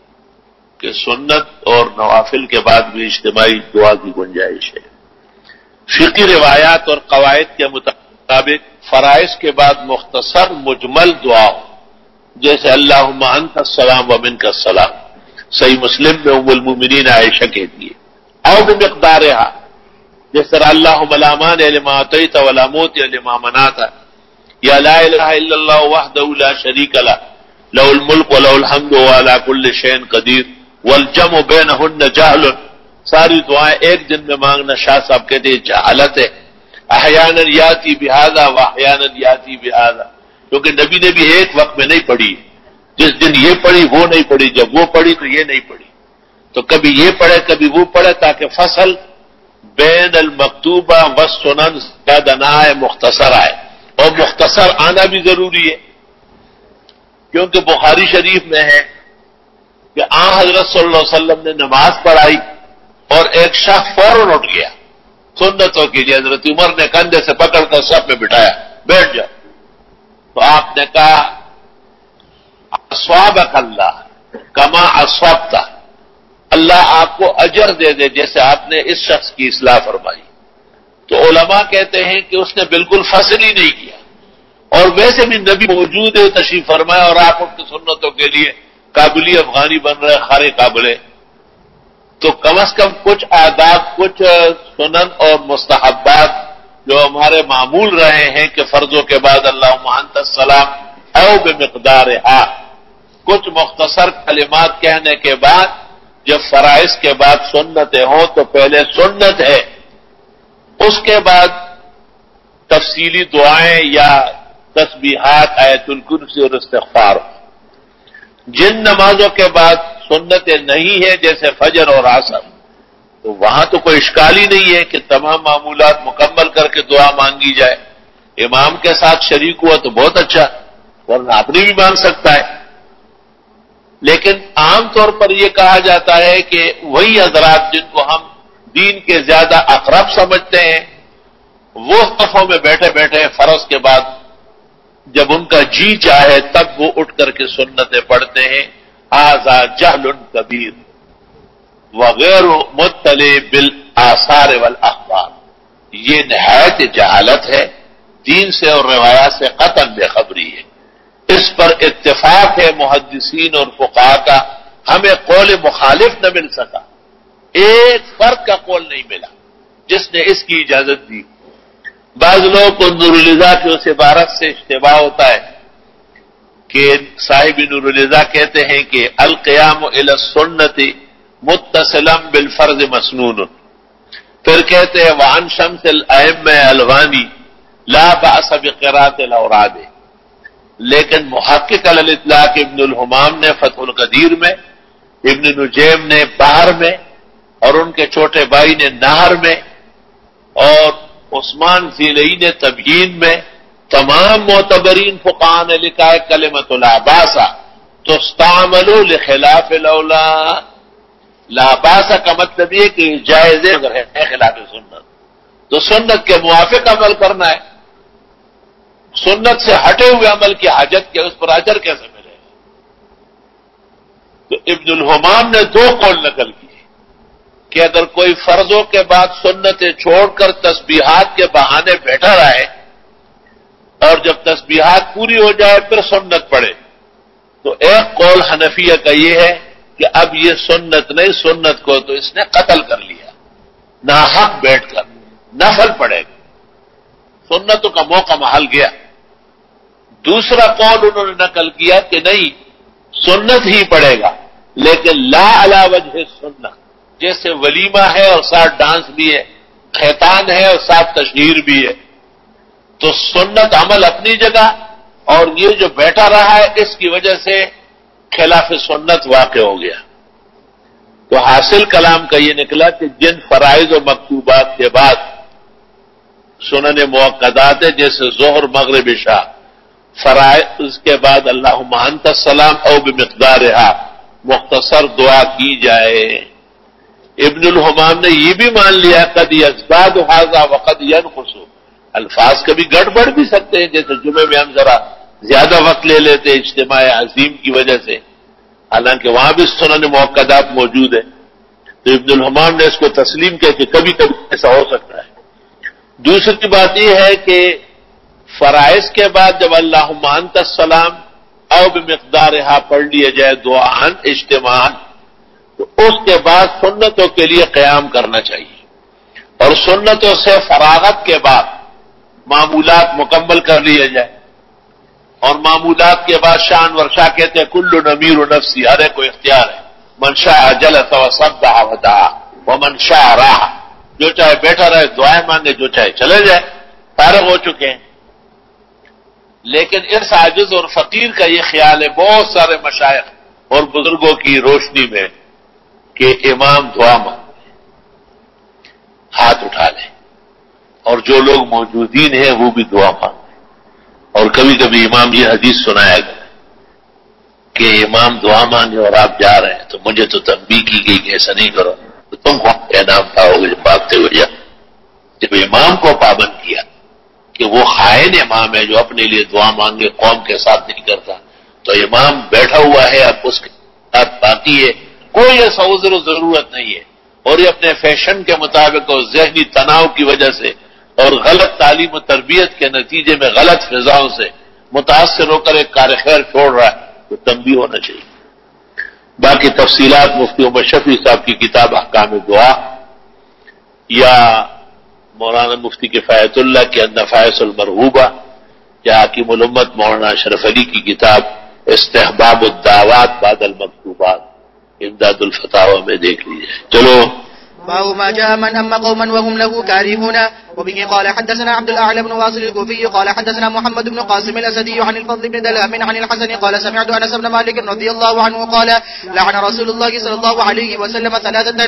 کہ سنت اور نوافل کے بعد بھی اجتماعی دعا کی گنجائش ہے۔ فقہی روایات اور قواعد کے مطابق فرائض کے بعد مختصر مجمل دعا ہو، جیسے اللہم انت السلام و منک السلام، صحیح مسلم میں ام المومنین عائشہ کہتی ہے، او بمقدارہا، جس طرح اللہم لا مانع لما اعطیت ولا موتی لما منعت، یا لا الہ الا اللہ وحدہ لا شریک لہ لہ الملک ولہ الحمد وہو علی کل شیء قدیر والجمع بینہن جہل، ساری دعائیں ایک دن میں مانگنا شاہ صاحب کہتے ہیں جہالت ہے. احیانا یاتی بہذا واحیانا یاتی بہذا، کیونکہ نبی نے بھی ایک وقت میں نہیں پڑھی، جس دن یہ پڑھی وہ نہیں پڑھی، جب وہ پڑھی تو یہ نہیں پڑھی، تو کبھی یہ پڑھے کبھی وہ پڑھے تاکہ فصل بین المکتوبہ والسنن زیادہ نہ آئے، مختصر آئے. اور مختصر آنا بھی ضروری ہے، کیونکہ بخاری شریف میں ہے کہ آن حضرت صلی اللہ علیہ وسلم نے نماز پڑھائی اور ایک شخص فوراً اٹھ گیا سنتوں کے لیے. حضرت عمر نے کندھے سے پکڑ کر سب میں بٹھایا، بیٹھ جاؤ. تو آپ نے کہا اصابک اللہ کما اصابتا، اللہ آپ کو اجر دے دے جیسے آپ نے اس شخص کی اصلاح فرمائی. تو علماء کہتے ہیں کہ اس نے بالکل فصل ہی نہیں کیا، اور ویسے بھی نبی موجود ہے تشریف فرمایا اور آپ ان کی سنتوں کے لیے قابلی افغانی بن رہے خارے قابلے. تو کم از کم کچھ آداب، کچھ سنن اور مستحبات جو ہمارے معمول رہے ہیں کہ فرضوں کے بعد اللہم انت السلام او بمقدارہا، کچھ مختصر کلمات کہنے کے بعد جب فرائض کے بعد سنتیں ہوں تو پہلے سنت ہے، اس کے بعد تفصیلی دعائیں یا تسبیحات، آیت الکرسی اور استغفار. جن نمازوں کے بعد سنتیں نہیں ہیں جیسے فجر اور عصر، تو وہاں تو کوئی اشکال ہی نہیں ہے کہ تمام معمولات مکمل کر کے دعا مانگی جائے. امام کے ساتھ شریک ہوا تو بہت اچھا، ورنہ اپنی بھی مانگ سکتا ہے. لیکن عام طور پر یہ کہا جاتا ہے کہ وہی حضرات جن کو ہم دین کے زیادہ اقرب سمجھتے ہیں وہ صفوں میں بیٹھے بیٹھے فرض کے بعد جب ان کا جی چاہے تب وہ اٹھ کر کے سنتیں پڑھتے ہیں. ھذا جہل کبیر وغیر مطلع بالآثار والاخبار، یہ نہایت جہالت ہے، دین سے اور روایات سے قطعاً بے خبری ہے. اس پر اتفاق ہے محدثین اور فقہاء کا، ہمیں قول مخالف نہ مل سکا، ایک فرد کا قول نہیں ملا جس نے اس کی اجازت دی. بعض لوگوں کو نور الہدیٰ کی اس عبارت سے اشتباہ ہوتا ہے کہ صاحب نور الہدیٰ کہتے ہیں کہ القیام الی السنۃ متصلا بالفرض مسنون، پھر کہتے ہیں وعن شمس الائمہ الغانی لا بأس بقراءۃ الاوراد. لیکن محقق علی الاطلاق ابن الحمام نے فتح القدیر میں، ابن نجیم نے بحر میں، اور ان کے چھوٹے بھائی نے نہر میں، اور عثمان زیلئی نے تبیین میں، تمام معتبرین فقہاء نے لکھا ہے کلمۃ لا باس تستعمل لخلاف الاولا. لا باس کا مطلب یہ کہ جائز ہے اگر ہے خلاف سنت تو سنت کے موافق عمل کرنا ہے. سنت سے ہٹے ہوئے عمل کی حاجت کیا، اس پر اجر کیسے ملے گا؟ تو ابن الحمام نے دو قول نقل کیے کہ اگر کوئی فرضوں کے بعد سنتیں چھوڑ کر تسبیحات کے بہانے بیٹھا رہے اور جب تسبیحات پوری ہو جائے پھر سنت پڑھے، تو ایک قول حنفیہ کا یہ ہے کہ اب یہ سنت نہیں، سنت کو تو اس نے قتل کر لیا، ناحق بیٹھ کر نفل پڑے گا، سنتوں کا موقع محل گیا. دوسرا قول انہوں نے نقل کیا کہ نہیں، سنت ہی پڑے گا لیکن لا علی وجہ سنت، جیسے ولیمہ ہے اور ساتھ ڈانس بھی ہے، خیتان ہے اور ساتھ تشہیر بھی ہے، تو سنت عمل اپنی جگہ اور یہ جو بیٹھا رہا ہے اس کی وجہ سے خلاف سنت واقع ہو گیا. تو حاصل کلام کا یہ نکلا کہ جن فرائض و مکتوبات کے بعد سنن موقدات ہے جیسے ظہر مغرب عشاء، فرائض کے بعد اللہم انت السلام او بمقدارہا مختصر دعا کی جائے. ابن الحمام نے یہ بھی مان لیا قد یزداد ھذا وقد ینقص، الفاظ کبھی گڑبڑ بھی سکتے ہیں، جیسے جمعے میں ہم ذرا زیادہ وقت لے لیتے اجتماع عظیم کی وجہ سے، حالانکہ وہاں بھی سنن موقدات موجود ہے. تو ابن الحمام نے اس کو تسلیم کیا کہ کبھی کبھی ایسا ہو سکتا ہے. دوسری بات یہ ہے کہ فرائض کے بعد جب اللہم انت السلام او بمقدارہا پڑھ لیا جائے دعاءً اجتماعاً، تو اس کے بعد سنتوں کے لیے قیام کرنا چاہیے. اور سنتوں سے فراغت کے بعد معمولات مکمل کر لیے جائے، اور معمولات کے بعد شان ورشا کہتے ہیں کل نمیر نفسی، ہر ایک کو اختیار ہے، من شاء جلس وصدع ودعا ومن شاء راح، جو چاہے بیٹھا رہے دعائیں مانگے، جو چاہے چلے جائے، فارغ ہو چکے ہیں۔ لیکن اس عاجز اور فقیر کا یہ خیال ہے بہت سارے مشائخ اور بزرگوں کی روشنی میں کہ امام دعا مانگے، ہاتھ اٹھا لیں، اور جو لوگ موجودین ہیں وہ بھی دعا مانگے۔ اور کبھی کبھی امام یہ حدیث سنایا گیا کہ امام دعا مانگے اور آپ جا رہے ہیں تو مجھے تو تنبیہ کی گئی کہ ایسا نہیں کرو، تو تم کو انعام پاؤ گے بھاگتے ہوئے جا۔ جب امام کو پابند کیا کہ وہ خائن امام ہے جو اپنے لیے دعا مانگے قوم کے ساتھ نہیں کرتا، تو امام بیٹھا ہوا ہے، اب اس کے ساتھ باقی ہے، کوئی ایسا عذر و ضرورت نہیں ہے، اور یہ اپنے فیشن کے مطابق اور ذہنی تناؤ کی وجہ سے اور غلط تعلیم و تربیت کے نتیجے میں غلط فضاؤں سے متاثر ہو کر ایک کار خیر چھوڑ رہا ہے، تو تنبیہ ہونا چاہیے۔ باقی تفصیلات مفتی عمر شفیع صاحب کی کتاب احکام دعا یا مولانا مفتی کفایت اللہ کی النفائس المرغوبہ یا حکیم الامت مولانا اشرف علی کی کتاب استحباب الدعوات بعد المکتوبات امداد الفتاوی میں دیکھ لیجیے۔ چلو باب ما جاء من أما قوما وهم له كارهون. وبه قال حدثنا عبد الأعلى بن واصل الكوفي قال حدثنا محمد بن قاسم الأسدي عن الفضل بن دلام عن الحسن قال سمعت أنس بن مالك رضي الله عنه قال لعن رسول الله صلى الله عليه وسلم ثلاثة: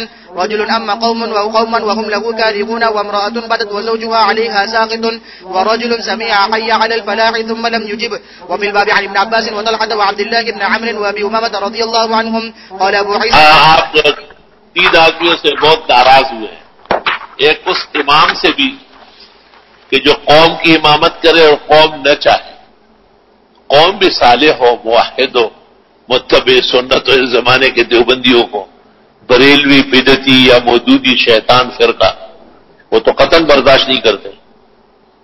رجل أما قوما وهم له كارهون، وامرأة بدت وزوجها عليها ساقط، ورجل سمع حي على الفلاح ثم لم يجب. وفي الباب عن ابن عباس وطلحة وعبد الله بن عمرو وأبي أمامة رضي الله عنهم قال أبو عيسى تین آدمیوں سے بہت ناراض ہوئے ہیں، ایک اس امام سے بھی کہ جو قوم کی امامت کرے اور قوم نہ چاہے، قوم بھی صالح ہو، موحد ہو، متبع سنت ہو، اس زمانے کے دیوبندیوں کو بریلوی بدعتی یا مودودی شیطان فرقہ وہ تو قطعاً برداشت نہیں کرتے۔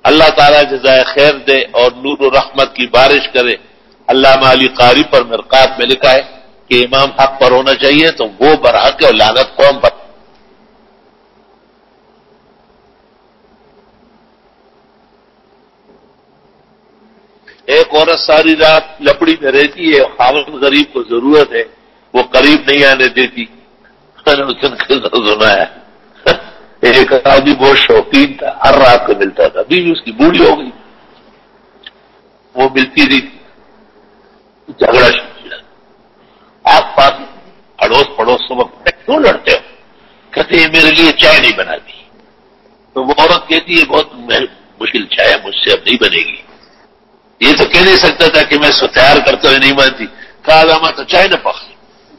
اللہ تعالیٰ جزائے خیر دے اور نور و رحمت کی بارش کرے۔ علامہ علی قاری پر مرقات میں لکھا ہے کہ امام حق پر ہونا چاہیے تو وہ برحق ہے اور لعنت قوم پر۔ ایک عورت ساری رات لپڑی میں رہتی ہے، خاوند غریب کو ضرورت ہے، وہ قریب نہیں آنے دیتی۔ میں نے اس دن سنا ہے ایک آدمی بہت شوقین تھا، ہر رات کو ملتا تھا، ابھی بھی اس کی بوڑھی ہو گئی، وہ ملتی نہیں تھی، جھگڑا شروع کیا۔ آپ پاس اڑوس پڑوس وقت کیوں لڑتے ہو؟ کہتے ہیں میرے لیے چائے نہیں بناتی۔ تو وہ عورت کہتی ہے بہت مشکل چائے مجھ سے اب نہیں بنے گی۔ یہ تو کہہ نہیں سکتا تھا کہ میں اس کو تیار کرتے ہوئے نہیں مانتی، کہا میں تو چائے نہ پکتی،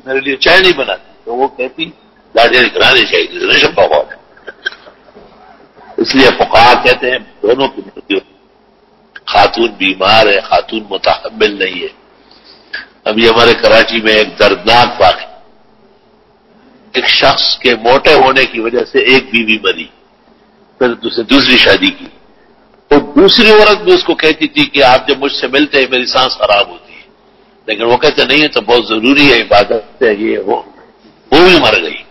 میرے لیے چائے نہیں بناتی۔ تو وہ کہتی لاٹیاں کرانے چاہیے، ریشم کا بہت ہے۔ اس لیے فقہا کہتے ہیں دونوں کی مرضی، خاتون بیمار ہے، خاتون متحمل نہیں ہے۔ ابھی ہمارے کراچی میں ایک دردناک واقعہ، ایک شخص کے موٹے ہونے کی وجہ سے ایک بیوی مری، پھر دوسری شادی کی، تو دوسری عورت بھی اس کو کہتی تھی کہ آپ جب مجھ سے ملتے ہیں میری سانس خراب ہوتی ہے، لیکن وہ کہتے نہیں ہے تو بہت ضروری ہے، عبادت ہے یہ وہ بھی مر گئی۔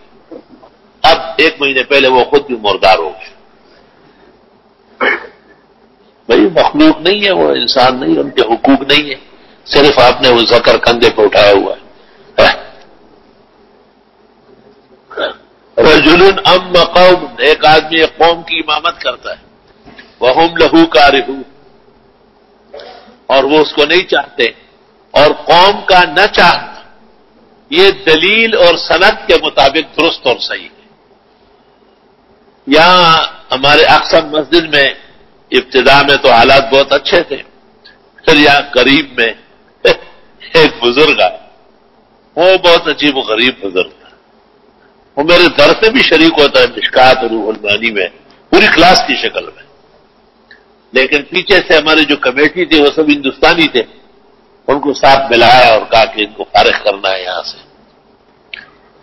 اب ایک مہینے پہلے وہ خود بھی مردار ہو گئے۔ بھائی مخلوق نہیں ہے، وہ انسان نہیں، ان کے حقوق نہیں ہے، صرف آپ نے وہ ذکر کندھے پہ اٹھایا ہوا ہے۔ رجل اما قوم، ایک آدمی ایک قوم کی امامت کرتا ہے، وہم لہو کارہون، اور وہ اس کو نہیں چاہتے، اور قوم کا نہ چاہنا یہ دلیل اور سند کے مطابق درست اور صحیح ہے۔ یہاں ہمارے اقصی مسجد میں ابتدا میں تو حالات بہت اچھے تھے، پھر یہاں قریب میں ایک بزرگ آئے، وہ بہت عجیب و غریب بزرگ تھا، وہ میرے درس میں بھی شریک ہوتا ہے، مشکات اور روح المعانی میں، پوری کلاس کی شکل میں، لیکن پیچھے سے ہماری جو کمیٹی تھی وہ سب ہندوستانی تھے، ان کو ساتھ ملایا اور کہا کہ ان کو فارغ کرنا ہے یہاں سے،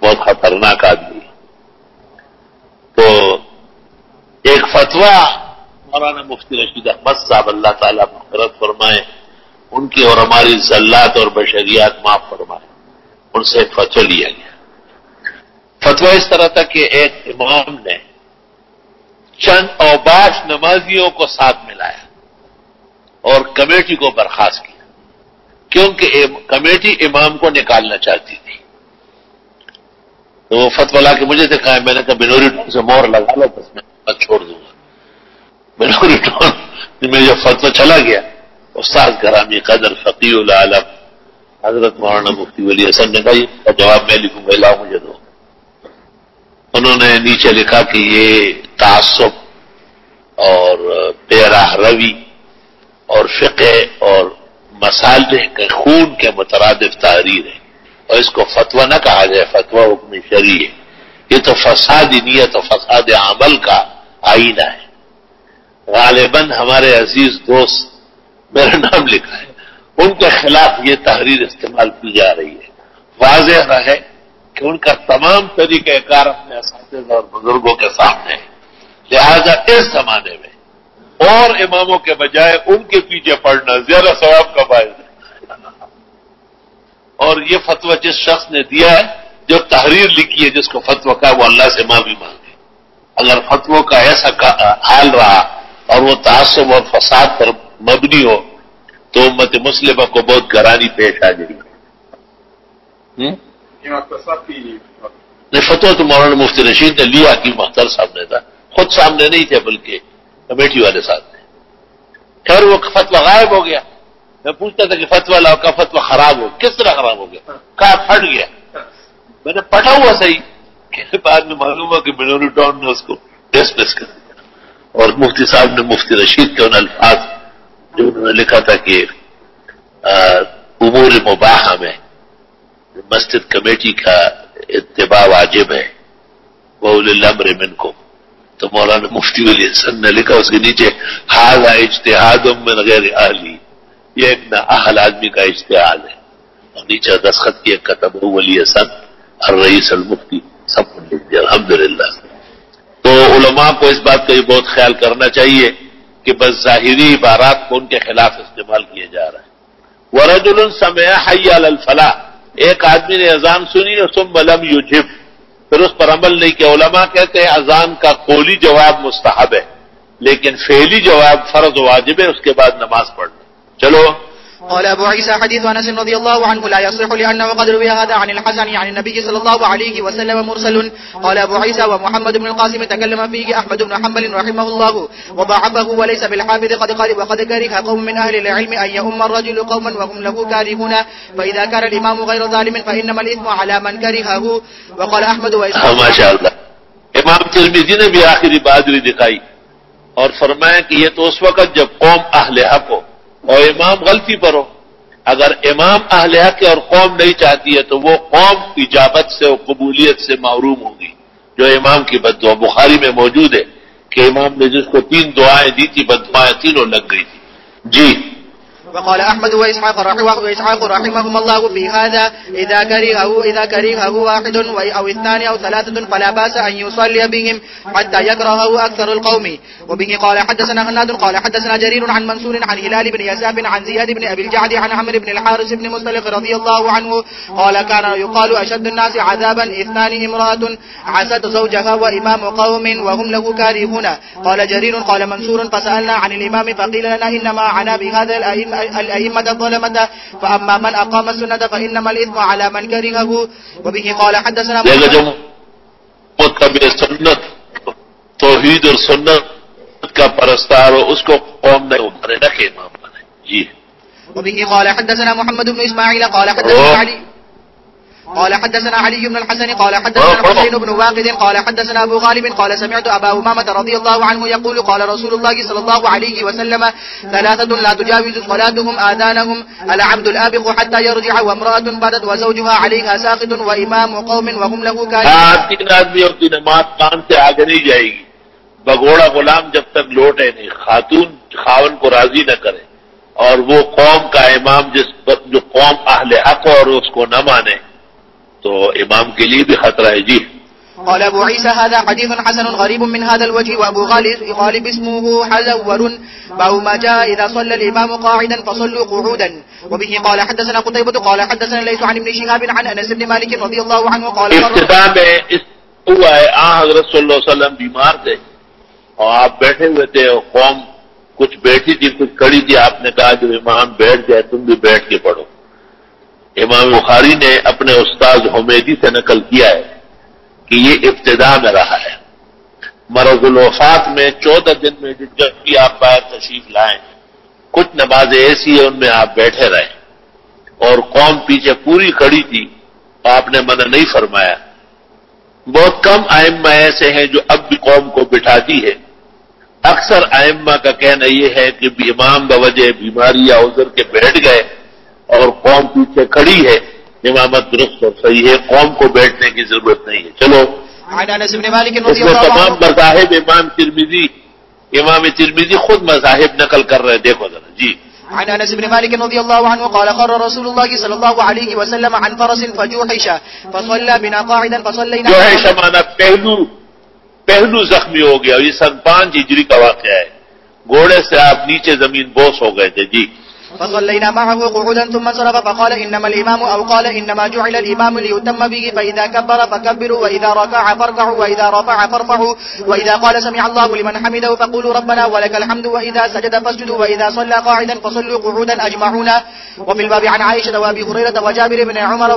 بہت خطرناک آدمی۔ تو ایک فتویٰ مولانا مفتی رشید احمد صاحب اللہ تعالیٰ مغفرت فرمائے، ان کی اور ہماری زلات اور بشریات معاف فرمائے، ان سے ایک فتویٰ لیا گیا۔ فتویٰ اس طرح تھا کہ ایک امام نے چند اوباش نمازیوں کو ساتھ ملایا اور کمیٹی کو برخاست کیا، کیونکہ کمیٹی امام کو نکالنا چاہتی تھی۔ تو وہ فتویٰ لا کے مجھے دکھایا، میں نے کہا بنوری ٹون سے مہر لگا لو، بس میں چھوڑ دوں گا۔ بنوری ٹون میں جب فتویٰ چلا گیا، استاد گرامی قدر فقیہ العالم حضرت مولانا مفتی ولی حسن نے کہا یہ جواب میں لکھوں گا، لاؤ مجھے دو۔ انہوں نے نیچے لکھا کہ یہ تعصب اور بے راہ روی اور فقہ اور مسالح کے خون کے مترادف تحریر ہے، اور اس کو فتویٰ نہ کہا جائے، فتویٰ حکم شرعی ہے، یہ تو فساد نیت و فساد عمل کا آئینہ ہے۔ غالباً ہمارے عزیز دوست میرا نام لکھا ہے، ان کے خلاف یہ تحریر استعمال کی جا رہی ہے۔ واضح رہے کہ ان کا تمام طریقہ کار اپنے اساتذہ اور بزرگوں کے سامنے ہے، لہذا اس زمانے میں اور اماموں کے بجائے ان کے پیچھے پڑنا زیادہ ثواب کا باعث ہے۔ اور یہ فتویٰ جس شخص نے دیا ہے، جو تحریر لکھی ہے، جس کو فتویٰ کا وہ اللہ سے معافی مانگے۔ اگر فتویٰ کا ایسا حال رہا اور وہ تعصب اور فساد پر مبنی ہو تو امت مسلمہ کو بہت گرانی پیش آ جائے گی۔ نہیں، فتویٰ تو مولانا مفتی رشید نے لیا کہ محتر صاحب نے تھا، خود سامنے نہیں تھے بلکہ کمیٹی والے ساتھ تھے۔ خیر وہ فتویٰ غائب ہو گیا، میں پوچھتا تھا کہ فتویٰ لاؤ کا فتویٰ خراب ہو، کس طرح خراب ہو گیا؟ کہا پھٹ گیا۔ میں نے پڑھا ہوا صحیح کہ بعد میں معلوم ہوا کہ بنوری ٹاؤن نے اس کو ڈسمس کر دیا، اور مفتی صاحب نے مفتی رشید کے ان الفاظ جو انہوں نے لکھا تھا کہ امور مباحہ میں مسجد کمیٹی کا اتباع واجب ہے، وَأُولِي الْأَمْرِ مِنْكُمْ، تو مولانا مفتی ولی حسن نے لکھا اس کے نیچے ھذا اجتہاد من غیر اہلی، یہ ایک نااہل آدمی کا اجتہاد ہے، اور نیچے دستخط کیے کتب ولی حسن الرئیس المفتی، سب کو لکھ دیا الحمدللہ۔ تو علماء کو اس بات کا یہ بہت خیال کرنا چاہیے کہ بس ظاہری عبارات کو ان کے خلاف استعمال کیے جا رہا ہے۔ وَرَجُلٌ سَمِعَ حَيَّ عَلَى الْفَلَاحِ، ایک آدمی نے اذان سنی اور ثُمَّ لَمْ يُجِبْ، پھر اس پر عمل نہیں کیا۔ علماء کہتے ہیں اذان کا قولی جواب مستحب ہے، لیکن فعلی جواب فرض و واجب ہے، اس کے بعد نماز پڑھنا۔ چلو۔ قال أبو عيسى حديث أنس رضي الله عنه لا يصح لأنه قد روي هذا عن الحسن عن النبي صلى الله عليه وسلم مرسل. قال أبو عيسى ومحمد بن القاسم تكلم فيه أحمد بن حنبل رحمه الله وضعفه وليس بالحافظ وقد كره قوم من أهل العلم أن يؤم الرجل قوما وهم له كارهون فإذا كان الإمام غير ظالم فإنما الإثم على من كرهه. وقال أحمد وإسحاق ما شاء اللہ امام ترمذی نے بھی آخری بہادری دکھائی اور فرمایا کہ یہ تو اس وقت جب قوم اہل حق ہو اور امام غلطی پر ہو۔ اگر امام اہل حق اور قوم نہیں چاہتی ہے تو وہ قوم اجابت سے اور قبولیت سے محروم ہوگی، جو امام کی بد دعا بخاری میں موجود ہے کہ امام نے جس کو 3 دعائیں دی تھی بد دعائیں تینوں لگ گئی تھی۔ جی۔ وقال أحمد وإسحاق رحمهم الله في هذا إذا كرهه واحد أو اثنان أو ثلاثة فلا بأس أن يصلي بهم حتى يكرهه أكثر القوم. وبه قال حدثنا هناد قال حدثنا جرير عن منصور عن هلال بن يساب عن زياد بن أبي الجعد عن عمرو بن الحارث بن مصطلق رضي الله عنه قال كان يقال أشد الناس عذابا 2 امرأة عصت زوجها وإمام قوم وهم له كارهون. قال جرير قال منصور فسألنا عن الإمام فقيل لنا إنما عنا بهذا الأئمة الظلمة فأما من أقام السنة فإنما الإثم على من كرهه. وبه قال حدثنا سنت توحید اور سنت کا پرستار ہو اس کو قوم نے ابھارے نہ کہ امام بنے۔ جی۔ وبه قال حدثنا محمد بن إسماعيل قال حدثنا علي بن الحسن قال حدثنا حسين بن واقد قال حدثنا أبو غالب قال سمعت أبا أمامة رضي الله عنه يقول قال رسول الله صلى الله عليه وسلم 3 لا تجاوز صلاتهم آذانهم العبد الآبق حتى يرجع وامرأة باتت وزوجها عليها ساقط وإمام قوم وهم له كارهون. 3 آدمیوں کی نماز کان سے آگے نہیں جائے گی، بگوڑا غلام جب تک لوٹے نہیں، خاتون خاون کو راضی نہ کرے، اور وہ قوم کا امام جو قوم اہل حق اور اس کو نہ مانے تو امام کے لیے بھی خطرہ ہے۔ جی۔ قال أبو عيسى هذا حديث حسن غريب من هذا الوجه وأبو غالب اسمه حزور باب ما جاء إذا صلى الإمام قاعدا فصلوا قعودا. وبه قال حدثنا قتيبة قال حدثنا ليس عن ابن شهاب عن أنس بن مالك رضي الله عنه قال ابتداء میں ہوا ہے حضرت صلی اللہ علیہ وسلم بیمار تھے اور آپ بیٹھے ہوئے تھے اور قوم کچھ بیٹھی تھی کچھ کھڑی تھی، آپ نے کہا جو امام بیٹھ جائے تم بھی بیٹھ کے پڑھو. امام بخاری نے اپنے استاد حمیدی سے نقل کیا ہے کہ یہ ابتدا میں رہا ہے. مرض الوفات میں 14 دن میں جب بھی آپ باہر تشریف لائیں کچھ نمازیں ایسی ہیں ان میں آپ بیٹھے رہیں اور قوم پیچھے پوری کھڑی تھی آپ نے منع نہیں فرمایا. بہت کم ائمہ ایسے ہیں جو اب بھی قوم کو بٹھاتی ہے. اکثر ائمہ کا کہنا یہ ہے کہ امام بوجہ بیماری یا عذر کے بیٹھ گئے اور قوم پیچھے کھڑی ہے امامت درست اور صحیح ہے، قوم کو بیٹھنے کی ضرورت نہیں ہے. چلو عن انس بن مالك اس رضي میں الله تمام عنه مذاہب امام ترمذی خود مذاہب نقل کر رہے ہیں. دیکھو ذرا جی. عن انس بن مالك رضي الله عنه قال خر رسول الله صلى الله عليه وسلم عن فرس فجوحش فصلى بنا قاعدا فصلينا. جو ہے شمانہ پہلو زخمی ہو گیا. یہ سن 5 ہجری کا واقعہ ہے. گھوڑے سے آپ نیچے زمین بوس ہو گئے تھے. جی. فصلينا معه قعودا ثم انصرف فقال انما الامام او قال انما جعل الامام ليتم به فاذا كبر فكبروا واذا ركع فاركعوا واذا رفع فارفعوا واذا قال سمع الله لمن حمده فقولوا ربنا ولك الحمد واذا سجد فاسجدوا واذا صلى قاعدا فصلوا قعودا اجمعون. وفي الباب عن عائشة وابي هريرة وجابر بن عمر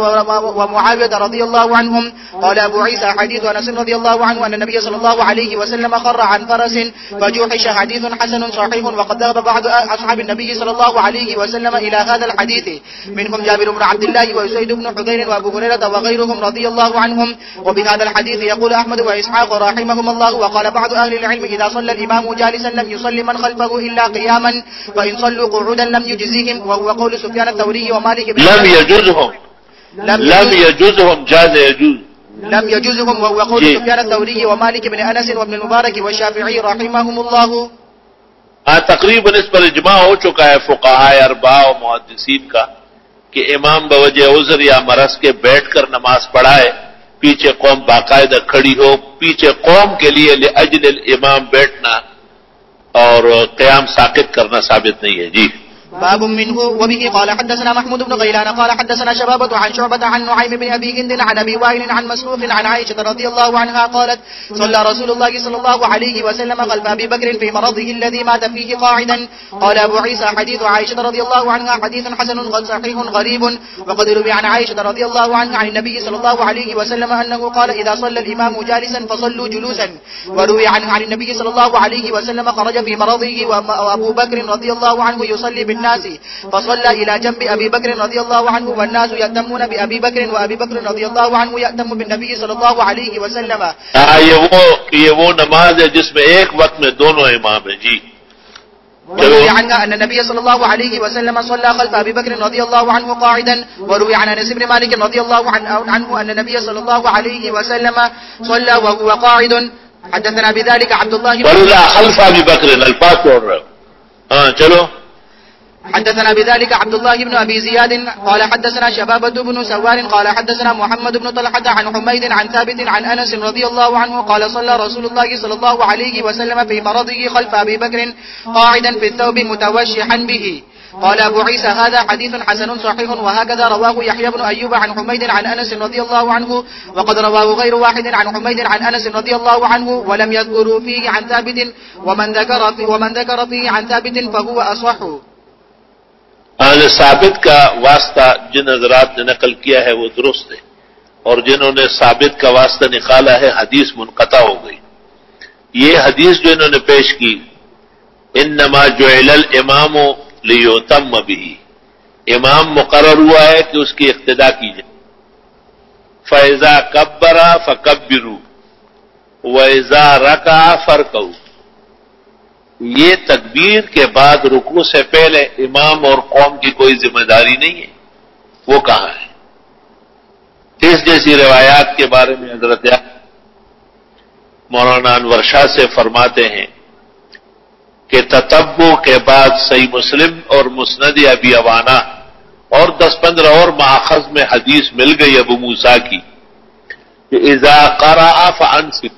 ومعاوية رضي الله عنهم. قال ابو عيسى حديث انس رضي الله عنه ان النبي صلى الله عليه وسلم خر عن فرس فجوحش حديث حسن صحيح. وقد ذهب بعض اصحاب النبي صلى الله عليه وسلم إلى هذا الحديث منهم جابر بن عبد الله وسيد بن حضير وأبو هريرة وغيرهم رضي الله عنهم. وبهذا الحديث يقول أحمد وإسحاق رحمهم الله. وقال بعض أهل العلم إذا صلى الإمام جالسا لم يصلي من خلفه إلا قياما فإن صلوا قعودا لم يجزهم. وهو قول سفيان الثوري ومالك بن لم يجوزهم جاز يجوز لم يجوزهم. وهو قول سفيان الثوري ومالك بن أنس وابن المبارك والشافعي رحمهم الله. تقریباً اس پر اجماع ہو چکا ہے فقہاء اربعہ و محدثین کا کہ امام بوجہ عذر یا مرض کے بیٹھ کر نماز پڑھائے، پیچھے قوم باقاعدہ کھڑی ہو. پیچھے قوم کے لیے لاجل الامام بیٹھنا اور قیام ساقط کرنا ثابت نہیں ہے. جی. باب منه. وبه قال حدثنا محمود بن غيلان قال حدثنا شبابة عن شعبة عن نعيم بن أبي هند عن أبي وائل عن مسروق عن عائشة رضي الله عنها قالت صلى رسول الله صلى الله عليه وسلم خلف أبي بكر في مرضه الذي مات فيه قاعدا. قال أبو عيسى حديث عائشة رضي الله عنها حديث حسن صحيح غريب. وقد روي عن عائشة رضي الله عنها عن النبي صلى الله عليه وسلم أنه قال إذا صلى الإمام جالسا فصلوا جلوسا. وروي عنه عن النبي صلى الله عليه وسلم خرج في مرضه وأبو بكر رضي الله عنه يصلي الناس فصلى إلى جنب أبي بكر رضي الله عنه والناس يأتمون بأبي بكر وأبي بكر رضي الله عنه يأتم بالنبي صلى الله عليه وسلم. یہ وہ نماز ہے جس میں ایک وقت میں دونوں امام ہیں. جی. وروي عنها أن النبي صلى الله عليه وسلم صلى خلف أبي بكر رضي الله عنه قاعدا. وروي عن أنس بن مالك رضي الله عنه أن النبي صلى الله عليه وسلم صلى وهو قاعد. حدثنا بذلك عبد الله بن خلف أبي بكر الفاظ چھوڑ رہے ہو. چلو. حدثنا بذلك عبد الله بن أبي زياد قال حدثنا شبابة بن سوار قال حدثنا محمد بن طلحة عن حميد عن ثابت عن أنس رضي الله عنه قال صلى رسول الله صلى الله عليه وسلم في مرضه خلف أبي بكر قاعدا في الثوب متوشحا به. قال أبو عيسى هذا حديث حسن صحيح. وهكذا رواه يحيى بن أيوب عن حميد عن أنس رضي الله عنه. وقد رواه غير واحد عن حميد عن أنس رضي الله عنه ولم يذكروا فيه عن ثابت. ومن ذكر فيه عن ثابت فهو أصح. ثابت کا واسطہ جن حضرات نے نقل کیا ہے وہ درست ہے اور جنہوں نے ثابت کا واسطہ نکالا ہے حدیث منقطع ہو گئی. یہ حدیث جو انہوں نے پیش کی انما جعل الامام لیتم به، امام مقرر ہوا ہے کہ اس کی اقتداء کی جائے. فاذا کبر فکبروا واذا رکع فرکعوا. یہ تکبیر کے بعد رکوع سے پہلے امام اور قوم کی کوئی ذمہ داری نہیں ہے. وہ کہاں ہے؟ اس جیسی روایات کے بارے میں حضرت مولانا انور شاہ سے فرماتے ہیں کہ تتبع کے بعد صحیح مسلم اور مسند ابی عوانہ اور 10-15 اور ماخذ میں حدیث مل گئی ابو موسیٰ کی کہ اذا قرأ فانصت،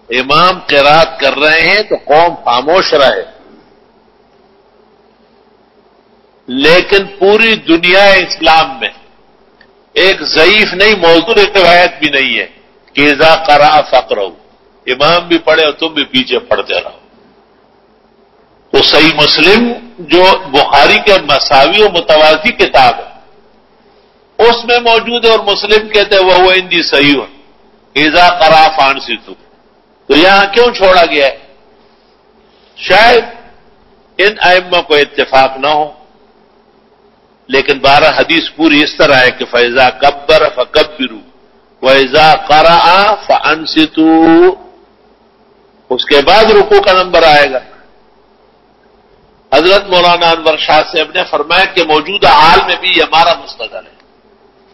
امام قرات کر رہے ہیں تو قوم خاموش رہے. لیکن پوری دنیا اسلام میں ایک ضعیف نہیں موضوع روایت بھی نہیں ہے کہ اذا قرأ فقرؤ، امام بھی پڑھے اور تم بھی پیچھے پڑھتے رہو. تو صحیح مسلم جو بخاری کے مساوی و متوازی کتاب ہے اس میں موجود ہے، اور مسلم کہتے ہیں وہ اندی صحیح ہو اذا قرأ فانصتوا. تو یہاں کیوں چھوڑا گیا ہے؟ شاید ان ائمہ کو اتفاق نہ ہو، لیکن 12 حدیث پوری اس طرح ہے کہ فَإِذَا كَبَّرَ فَكَبِّرُوا وَإِذَا قَرَأَ فَأَنصِتُوا. اس کے بعد رکوع کا نمبر آئے گا. حضرت مولانا انور شاہ صاحب نے فرمایا کہ موجودہ حال میں بھی یہ ہمارا مستدل ہے،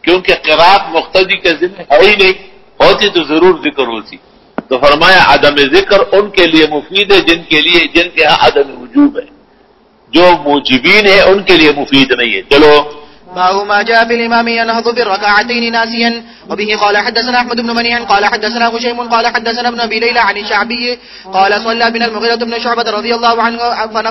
کیونکہ قرات مقتدی کے ذمہ ہے ہی نہیں، ہوتی تو ضرور ذکر ہوتی. تو فرمایا عدم ذکر ان کے لیے مفید ہے جن کے ہاں عدم وجوب ہے، جو موجبین ہیں ان کے لیے مفید نہیں ہے. چلو باب ما جاء في الإمام ينهض بالركعتين ناسيا. وبه قال حدثنا أحمد بن منيع قال حدثنا هشيم قال حدثنا ابن أبي ليلى عن الشعبي قال صلى بنا المغيرة بن شعبة رضي الله عنه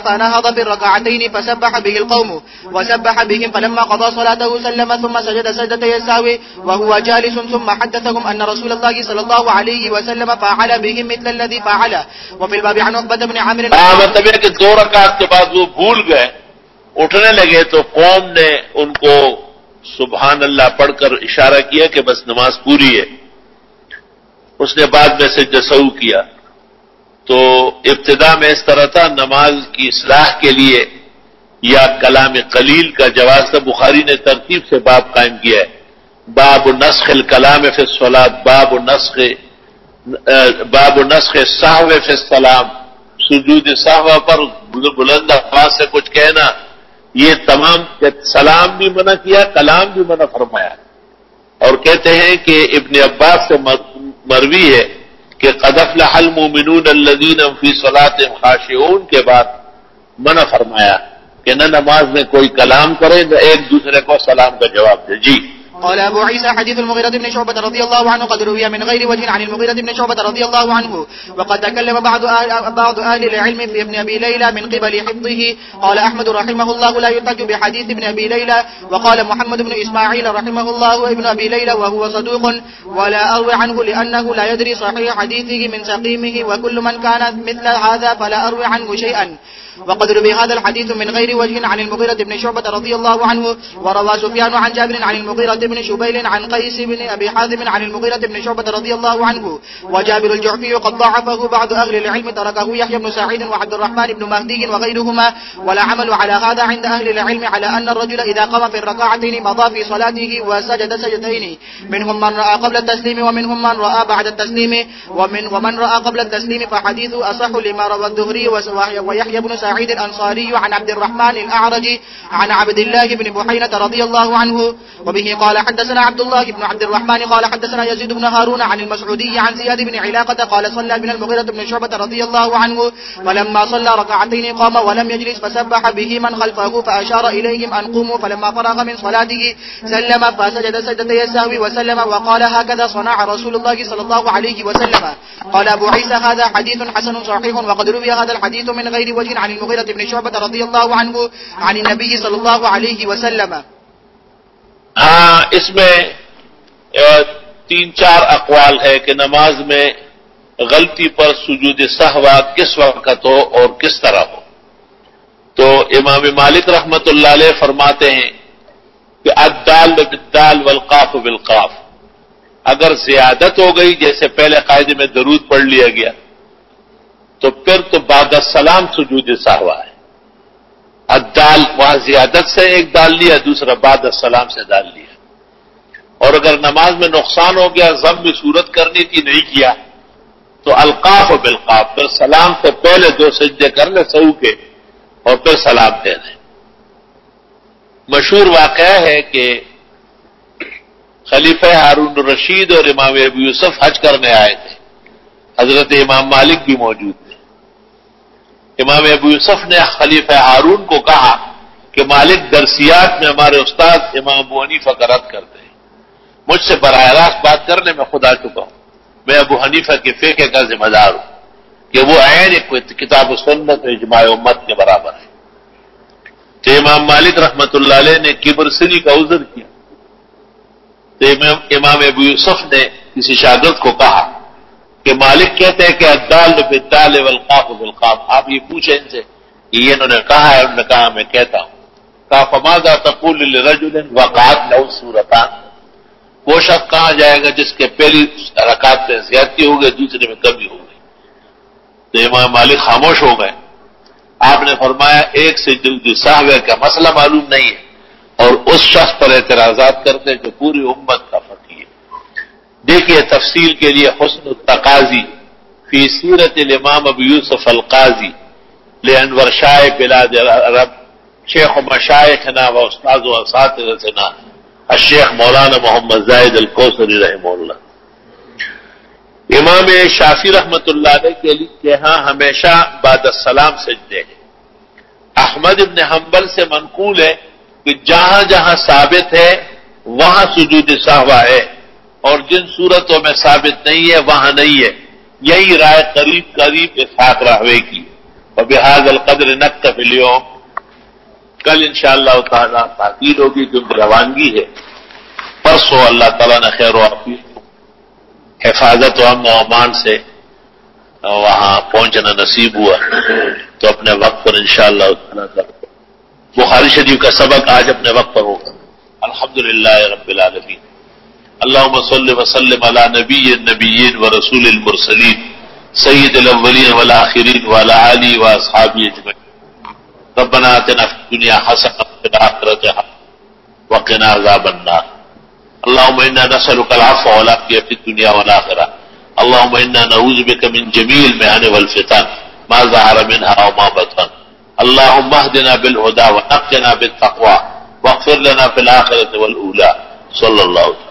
فنهض بالركعتين فسبح به القوم وسبح بهم، فلما قضى صلاته سلم ثم سجد سجدتي السهو وهو جالس، ثم حدثهم أن رسول الله صلى الله عليه وسلم فعل بهم مثل الذي فعله. وفي الباب عن عقبة بن عامر مطلب ہے کہ 2 رکعت کے بعد وہ بھول گئے، اٹھنے لگے تو قوم نے ان کو سبحان اللہ پڑھ کر اشارہ کیا کہ بس نماز پوری ہے. اس نے بعد میں سجدہ سہو کیا. تو ابتدا میں اس طرح تھا، نماز کی اصلاح کے لیے یا کلام قلیل کا جواز تھا. بخاری نے ترتیب سے باب قائم کیا ہے، باب نسخ الکلام فی الصلاۃ، باب نسخ السہو فی السلام، سجود سہو پر بلند آواز سے کچھ کہنا. یہ تمام سلام بھی منع کیا، کلام بھی منع فرمایا. اور کہتے ہیں کہ ابن عباس سے مروی ہے کہ قد افلح المؤمنون الذین هم فی صلاتهم خاشعون کے بعد منع فرمایا کہ نہ نماز میں کوئی کلام کرے نہ ایک دوسرے کو سلام کا جواب دے. جی قال أبو عيسى حديث المغيرة بن شعبة رضي الله عنه قد روي من غير وجه عن المغيرة بن شعبة رضي الله عنه، وقد تكلم بعض أهل العلم في ابن أبي ليلى من قبل حفظه. قال أحمد رحمه الله لا يحتج بحديث ابن أبي ليلى. وقال محمد بن إسماعيل رحمه الله ابن أبي ليلى وهو صدوق ولا أروي عنه لأنه لا يدري صحيح حديثه من سقيمه، وكل من كان مثل هذا فلا أروي عنه شيئا. وقد روي هذا الحديث من غير وجه عن المغيرة بن شعبة رضي الله عنه. وروى سفيان عن جابر عن المغيرة بن شبيل عن قيس بن أبي حازم عن المغيرة بن شعبة رضي الله عنه. وجابر الجعفي قد ضعفه بعض أهل العلم، تركه يحيى بن سعيد وعبد الرحمن بن مهدي وغيرهما. ولا عمل على هذا عند أهل العلم على أن الرجل إذا قام في الركعتين مضى في صلاته وسجد سجدتين، منهم من رأى قبل التسليم ومنهم من رأى بعد التسليم، ومن رأى قبل التسليم فحديثه أصح لما روى الزهري ويحيى بن سعيد الأنصاري عن عبد الرحمن الأعرج عن عبد الله بن بحينة رضي الله عنه. وبه قال حدثنا عبد الله بن عبد الرحمن قال حدثنا يزيد بن هارون عن المسعودي عن زياد بن علاقة قال صلى بنا المغيرة بن شعبة رضي الله عنه، فلما صلى ركعتين قام ولم يجلس فسبح به من خلفه فأشار إليهم أن قوموا، فلما فرغ من صلاته سلم فسجد سجدتي السهو وسلم، وقال هكذا صنع رسول الله صلى الله عليه وسلم. قال أبو عيسى هذا حديث حسن صحيح. وقد روي هذا الحديث من غير وجه عن المغيرة بن شعبة رضي الله عنه عن النبي صلى الله عليه وسلم. ہاں اس میں 3-4 اقوال ہے کہ نماز میں غلطی پر سجود سہو کس وقت ہو اور کس طرح ہو. تو امام مالک رحمت اللہ علیہ فرماتے ہیں کہ الدال بالدال والقاف بالقاف، اگر زیادت ہو گئی جیسے پہلے قاعدے میں درود پڑھ لیا گیا تو پھر تو بعد السلام سجود سہو ہے. الدال وہاں زیادت سے ایک ڈال لیا، دوسرا بعد السلام سے ڈال لیا. اور اگر نماز میں نقصان ہو گیا، ضم میں صورت کرنی تھی نہیں کیا، تو القاف بالقاف، پھر سلام سے پہلے 2 سجدے کر لے سہو کے اور پھر سلام دے دیں. مشہور واقعہ ہے کہ خلیفہ ہارون الرشید اور امام ابو یوسف حج کرنے آئے تھے، حضرت امام مالک بھی موجود تھے. امام ابو یوسف نے خلیفہ ہارون کو کہا کہ مالک درسیات میں ہمارے استاد امام ابو حنیفہ کا رد کرتے ہیں، مجھ سے براہ راست بات کرنے میں خود آ چکا ہوں، میں ابو حنیفہ کے فقہ کا ذمہ دار ہوں کہ وہ عین کتاب و سنت و اجماع امت کے برابر ہے. تو امام مالک رحمت اللہ علیہ نے کبر سری کا عذر کیا. تو امام ابو یوسف نے کسی شاگرد کو کہا کہ مالک کہتے ہیں کہ الدال بالدال والقاف بالقاف. آپ یہ پوچھیں ان سے کہ یہ انہوں نے کہا ہے. انہوں نے کہا میں کہتا ہوں. کہا فماذا تقول لرجل وقعت له سورتان. وہ شخص کہاں جائے گا جس کے پہلی رکعت میں زیادتی ہو گئی, دوسرے میں کمی ہو گئی. تو امام مالک خاموش ہو گئے. آپ نے فرمایا ایک سے جو صاحب کا مسئلہ معلوم نہیں ہے اور اس شخص پر اعتراضات کرتے جو پوری امت کا فقیہ ہے. دیکھیے تفصیل کے لیے حسن التقاضی فی سیرت الامام ابو یوسف القاضی لانور شاہ بلاد عرب شیخ و مشائخنا و استاذ و اساتذتنا الشیخ مولانا محمد زاہد الکوثری رحمہ اللہ. امام شافعی رحمت اللہ علیہ کے لیے کہ ہاں ہمیشہ بعد السلام سجدے ہیں. احمد ابن حنبل سے منقول ہے کہ جہاں جہاں ثابت ہے وہاں سجود سہوا ہے اور جن صورتوں میں ثابت نہیں ہے وہاں نہیں ہے. یہی رائے قریب قریب اسحاق راہوی کی. وبہذا القدر نکتفی اليوم. کل انشاءاللہ تعالی تعطیل ہوگی کیونکہ روانگی ہے. پرسوں اللہ تعالیٰ نے خیر و عافیت حفاظت و امن و امان سے وہاں پہنچنا نصیب ہوا تو اپنے وقت پر انشاءاللہ تعالی بخاری شریف کا سبق آج اپنے وقت پر ہوگا. الحمدللہ رب العالمین. اللہم صلی وسلم علی نبی النبیین ورسول المرسلین سید الاولین والآخرین وعلی آلہ واصحابہ اجمعین. ربنا آتنا فی الدنیا حسنۃ وفی الآخرۃ حسنۃ وقنا عذاب النار. اللهم انا نسألك العفو والعافية في الدنيا والآخرة. اللهم انا نعوذ بك من جميع المحن والفتن ما ظهر منها وما بطن. اللهم اهدنا بالهدى ونقنا بالتقوى واغفر لنا في الآخرة والأولى. صلى الله عليه وسلم.